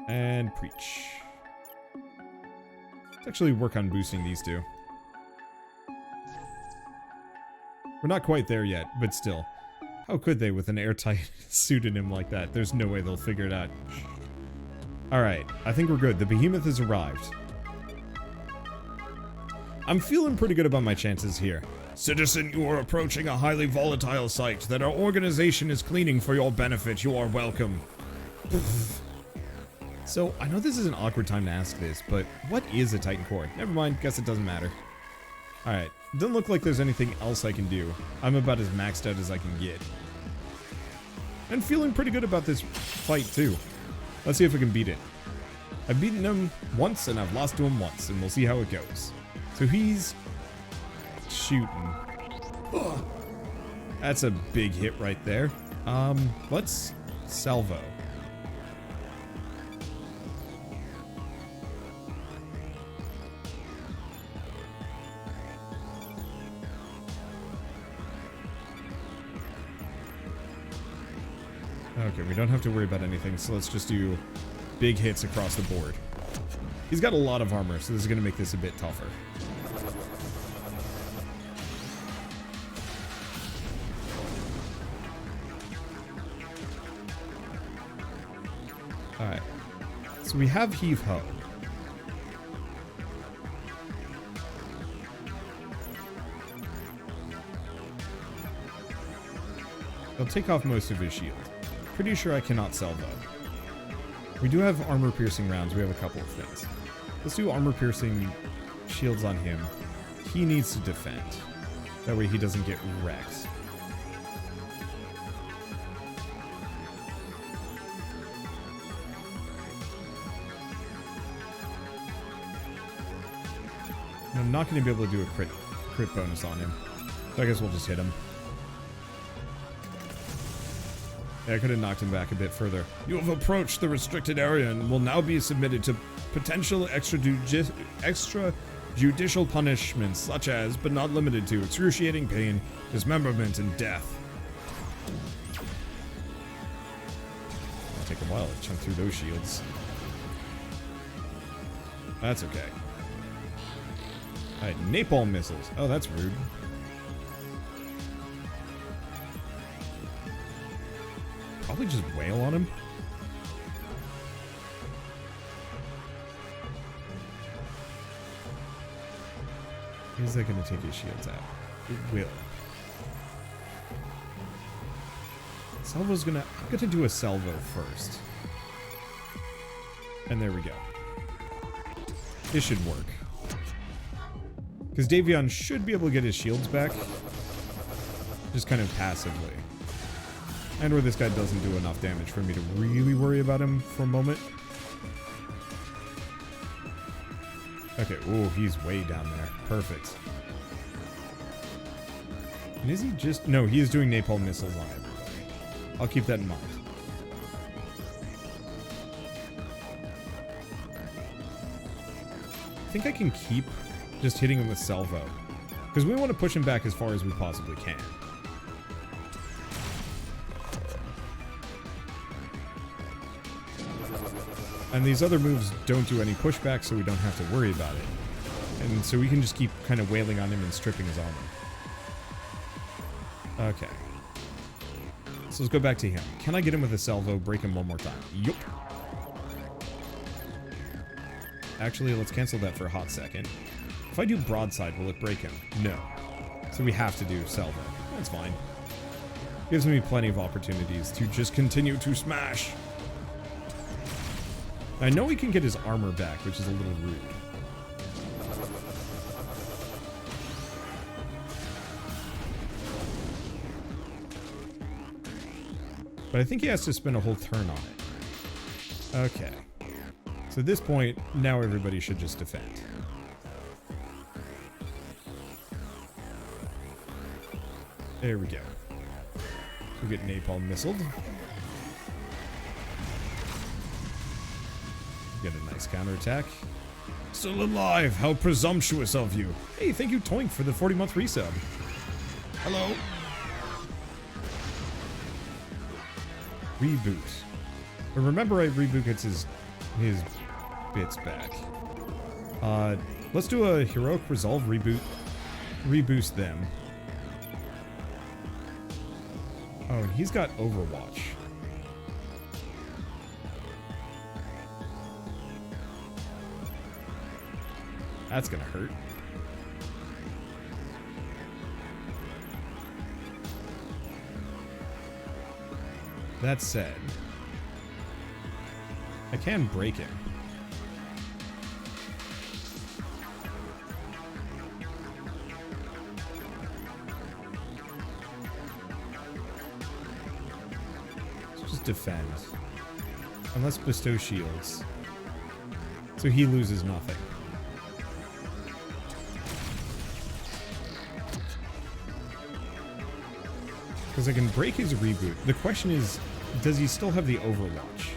And preach. Let's actually work on boosting these 2. We're not quite there yet, but still. How could they with an airtight pseudonym like that? There's no way they'll figure it out. Alright, I think we're good. The behemoth has arrived. I'm feeling pretty good about my chances here. Citizen, you are approaching a highly volatile site that our organization is cleaning for your benefit. You are welcome. So, I know this is an awkward time to ask this, but what is a Titan Core? Never mind, guess it doesn't matter. Alright, doesn't look like there's anything else I can do. I'm about as maxed out as I can get. And feeling pretty good about this fight, too. Let's see if we can beat it. I've beaten him once, and I've lost to him once, and we'll see how it goes. So he's shooting. Ugh. That's a big hit right there. Let's salvo. Okay, we don't have to worry about anything, so let's just do big hits across the board. He's got a lot of armor, so this is going to make this a bit tougher. Alright, so we have Heave Ho. He'll take off most of his shield. Pretty sure I cannot salvo. We do have armor piercing rounds. We have a couple of things. Let's do armor piercing shields on him. He needs to defend. That way he doesn't get wrecked. And I'm not going to be able to do a crit bonus on him. So I guess we'll just hit him. I could have knocked him back a bit further. You have approached the restricted area and will now be submitted to potential extrajudicial punishments such as, but not limited to, excruciating pain, dismemberment, and death. It'll take a while to chunk through those shields. That's okay. Alright, napalm missiles. Oh, that's rude. Probably just wail on him. Is that going to take his shields out? It will. Salvo's gonna... I'm gonna do a salvo first. And there we go. This should work. Because Davion should be able to get his shields back. Just kind of passively. And where this guy doesn't do enough damage for me to really worry about him for a moment. Okay, ooh, he's way down there. Perfect. And is he just... No, he is doing napalm missiles on everybody. I'll keep that in mind. I think I can keep just hitting him with salvo. Because we want to push him back as far as we possibly can. And these other moves don't do any pushback, so we don't have to worry about it. And so we can just keep kind of wailing on him and stripping his armor. Okay. So let's go back to him. Can I get him with a salvo, break him one more time? Yup. Actually, let's cancel that for a hot second. If I do broadside, will it break him? No. So we have to do salvo. That's fine. Gives me plenty of opportunities to just continue to smash. I know he can get his armor back, which is a little rude. But I think he has to spend a whole turn on it. Okay. So at this point, now everybody should just defend. There we go. We get napalm missiled. Get a nice counterattack. Still alive! How presumptuous of you! Hey, thank you, Toink, for the 40-month resub. Hello! Reboot. But remember, Reboot gets his bits back. Let's do a heroic resolve reboot. Reboost them. Oh, and he's got Overwatch. That's gonna hurt. That said, I can break him. Let's just defend. Unless bestow shields. So he loses nothing. Because I can break his reboot. The question is, does he still have the Overwatch?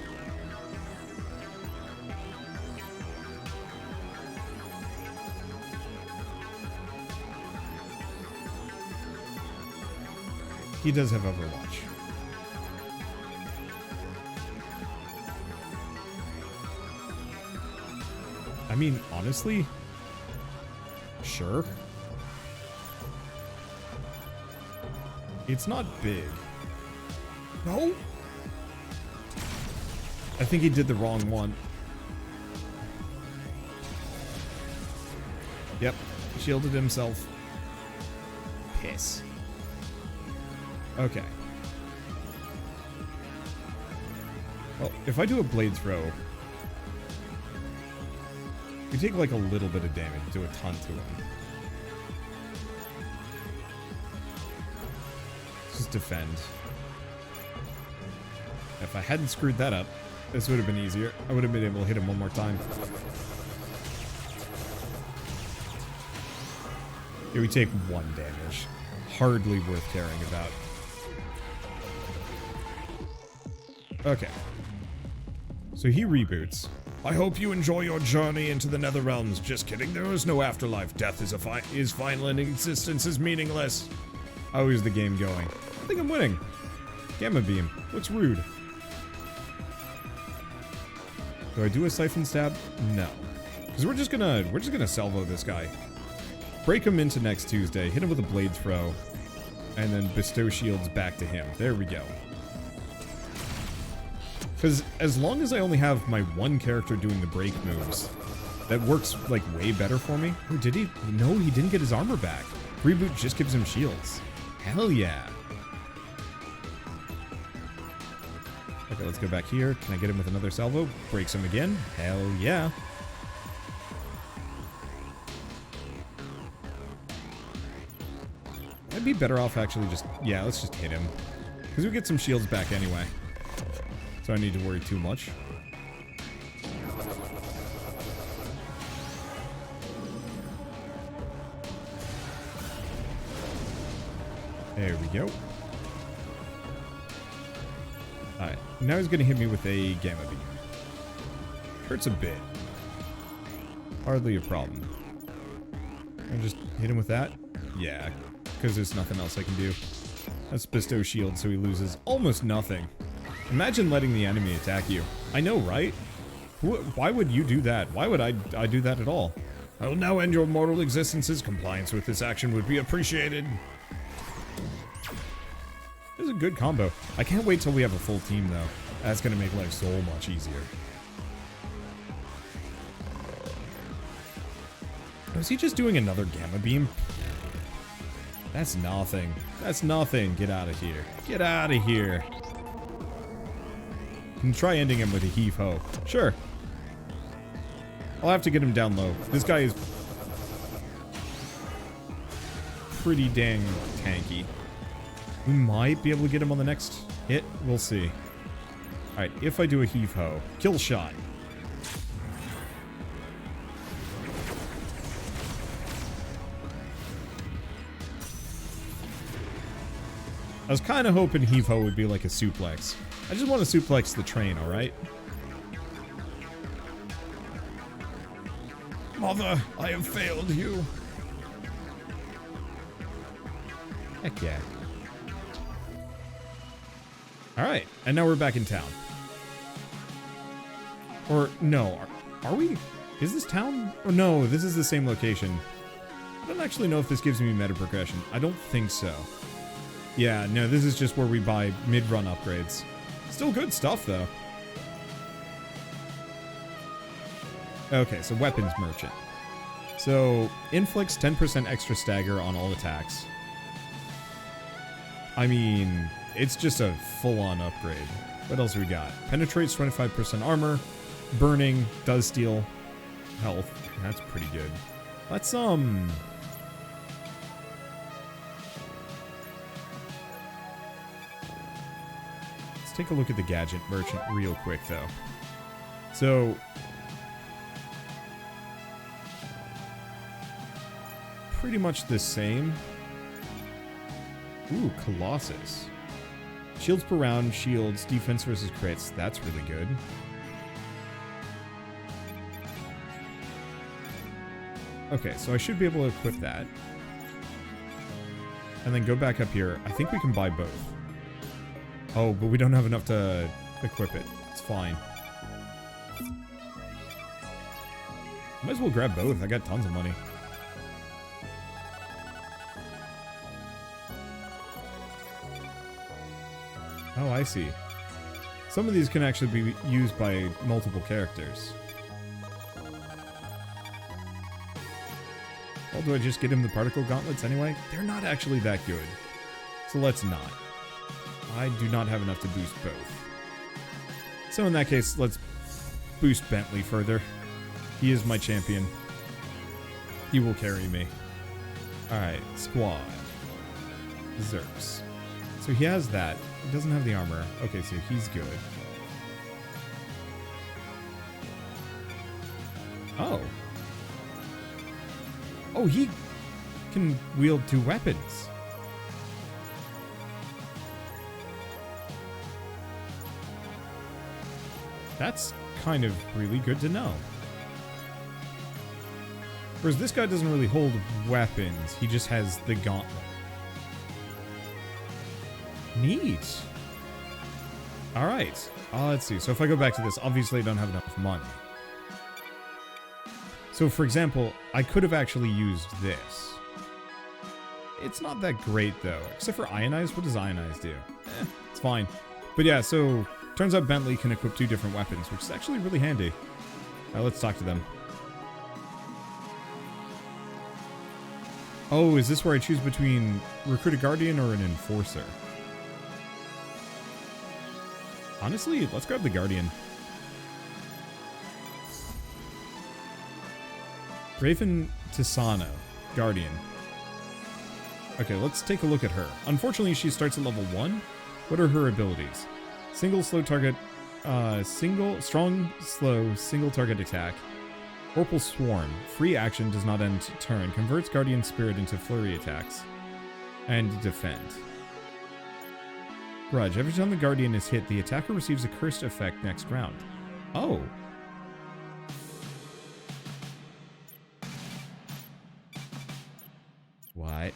He does have Overwatch. I mean, honestly, sure. It's not big. No? I think he did the wrong one. Yep. Shielded himself. Piss. Okay. Well, if I do a blade throw, we take like a little bit of damage, do a ton to him. Just defend. If I hadn't screwed that up, this would have been easier. I would have been able to hit him one more time. Yeah, we take 1 damage. Hardly worth caring about. Okay. So he reboots. I hope you enjoy your journey into the Nether Realms. Just kidding, there is no afterlife. Death is final and existence is meaningless. How is the game going? I think I'm winning. Gamma Beam. What's rude? Do I do a Siphon Stab? No. Because we're just gonna salvo this guy. Break him into next Tuesday, hit him with a blade throw, and then bestow shields back to him. There we go. Because as long as I only have my one character doing the break moves, that works like way better for me. Oh, did he? No, he didn't get his armor back. Reboot just gives him shields. Hell yeah. Okay, let's go back here. Can I get him with another salvo? Breaks him again. Hell yeah. I'd be better off actually just... Yeah, let's just hit him. Because we get some shields back anyway. So I need to worry too much. There we go. Alright, now he's gonna hit me with a Gamma Beam. Hurts a bit. Hardly a problem. I'll just hit him with that? Yeah, because there's nothing else I can do. Let's bestow shield so he loses almost nothing. Imagine letting the enemy attack you. I know, right? Why would you do that? Why would I do that at all? I will now end your mortal existences. Compliance with this action would be appreciated. This is a good combo. I can't wait till we have a full team, though. That's going to make life so much easier. Was he just doing another Gamma Beam? That's nothing. That's nothing. Get out of here. Get out of here. Can try ending him with a heave-ho. Sure. I'll have to get him down low. This guy is pretty dang tanky. We might be able to get him on the next hit. We'll see. Alright, if I do a heave-ho. Kill shot. I was kind of hoping heave-ho would be like a suplex. I just want to suplex the train, alright? Mother, I have failed you. Heck yeah. Alright, and now we're back in town. Or, no, are we? Is this town? Oh, no, this is the same location. I don't actually know if this gives me meta progression. I don't think so. Yeah, no, this is just where we buy mid-run upgrades. Still good stuff, though. Okay, so weapons merchant. So, inflicts 10% extra stagger on all attacks. I mean, it's just a full-on upgrade. What else we got? Penetrates 25% armor. Burning does steal health. That's pretty good. Let's, Let's take a look at the gadget merchant real quick, though. So, pretty much the same. Ooh, Colossus. Shields per round, shields, defense versus crits. That's really good. Okay, so I should be able to equip that. And then go back up here. I think we can buy both. Oh, but we don't have enough to equip it. It's fine. Might as well grab both. I got tons of money. Oh, I see. Some of these can actually be used by multiple characters. Well, do I just get him the particle gauntlets anyway? They're not actually that good. So let's not. I do not have enough to boost both. So in that case, let's boost Bentley further. He is my champion. He will carry me. Alright, squad. Zerps. So he has that. He doesn't have the armor. Okay, so he's good. Oh. Oh, he can wield two weapons. That's kind of really good to know. Whereas this guy doesn't really hold weapons. He just has the gauntlet. Neat. Alright. Let's see. So if I go back to this, obviously I don't have enough money. So for example, I could have actually used this. It's not that great though. Except for Ionize. What does Ionize do? It's fine. But yeah, so turns out Bentley can equip two different weapons, which is actually really handy. Alright, let's talk to them. Oh, is this where I choose between Recruit a Guardian or an Enforcer? Honestly, let's grab the Guardian. Raven Tisano, Guardian. Okay, let's take a look at her. Unfortunately, she starts at level 1. What are her abilities? Single slow target, strong, slow, single target attack. Corporal Swarm. Free action does not end turn. Converts Guardian Spirit into flurry attacks. And defend. Grudge. Every time the Guardian is hit, the attacker receives a cursed effect next round. Oh. What?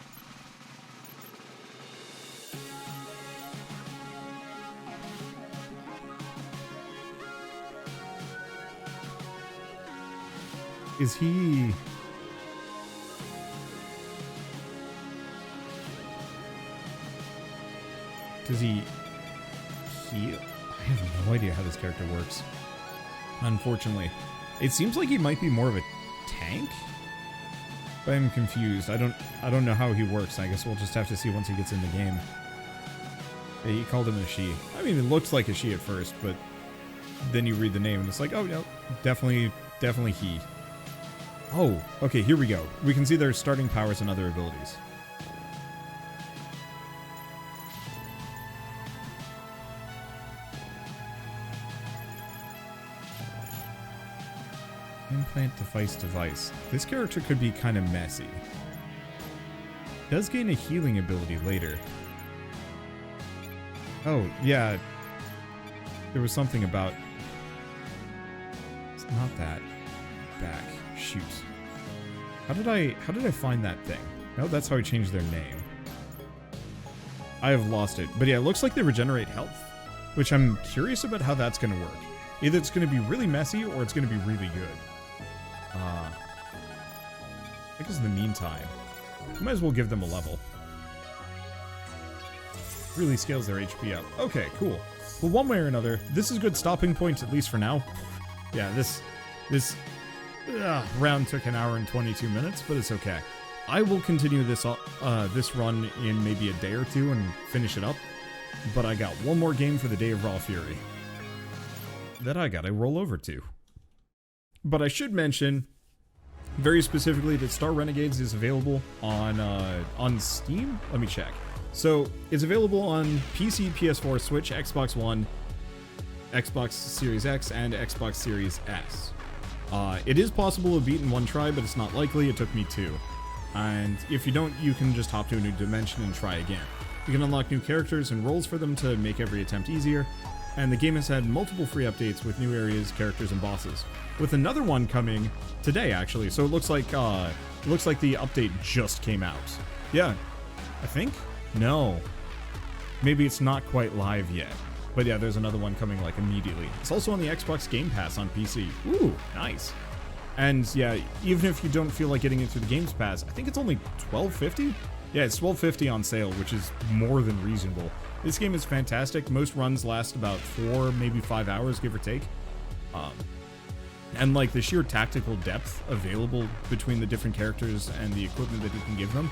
Is he... Does he heal? I have no idea how this character works. Unfortunately. It seems like he might be more of a tank? But I'm confused. I don't know how he works. I guess we'll just have to see once he gets in the game. Yeah, he called him a she. I mean, it looks like a she at first, but then you read the name and it's like, oh no, definitely he. Oh, okay, here we go. We can see their starting powers and other abilities. Implant device. This character could be kind of messy. Does gain a healing ability later. Oh, yeah. There was something about... It's not that. Back. Shoot. How did I find that thing? No, that's how I changed their name. I have lost it. But yeah, it looks like they regenerate health, which I'm curious about how that's going to work. Either it's going to be really messy or it's going to be really good. I guess in the meantime, we might as well give them a level. Really scales their HP up. Okay, cool. Well, one way or another, this is a good stopping point, at least for now. Yeah, this round took an hour and 22 minutes, but it's okay. I will continue this run in maybe a day or two and finish it up. But I got one more game for the Day of Raw Fury that I gotta roll over to. But I should mention, very specifically, that Star Renegades is available on Steam. Let me check. So it's available on PC, PS4, Switch, Xbox One, Xbox Series X, and Xbox Series S. It is possible to beat in one try, but it's not likely. It took me 2. And if you don't, you can just hop to a new dimension and try again. You can unlock new characters and roles for them to make every attempt easier. And the game has had multiple free updates with new areas, characters, and bosses. With another one coming today, actually. So it looks like the update just came out. Yeah, I think? No. Maybe it's not quite live yet. But yeah, there's another one coming like immediately. It's also on the Xbox Game Pass on PC. Ooh, nice. And yeah, even if you don't feel like getting into the Games Pass, I think it's only $12.50? Yeah, it's $12.50 on sale, which is more than reasonable. This game is fantastic. Most runs last about 4, maybe 5 hours, give or take. And like the sheer tactical depth available between the different characters and the equipment that you can give them,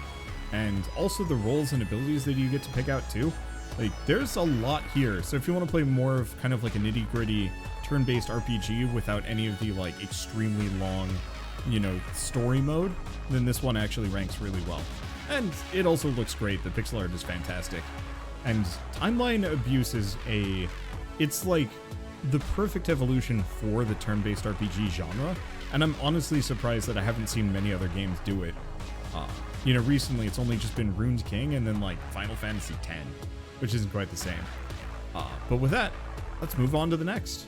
and also the roles and abilities that you get to pick out too. Like, there's a lot here. So if you want to play more of kind of like a nitty-gritty turn-based RPG without any of the like extremely long, you know, story mode, then this one actually ranks really well. And it also looks great. The pixel art is fantastic. And timeline abuse is it's like the perfect evolution for the turn-based RPG genre. And I'm honestly surprised that I haven't seen many other games do it. You know, recently it's only just been Ruined King and then like Final Fantasy X, which isn't quite the same. But with that, let's move on to the next.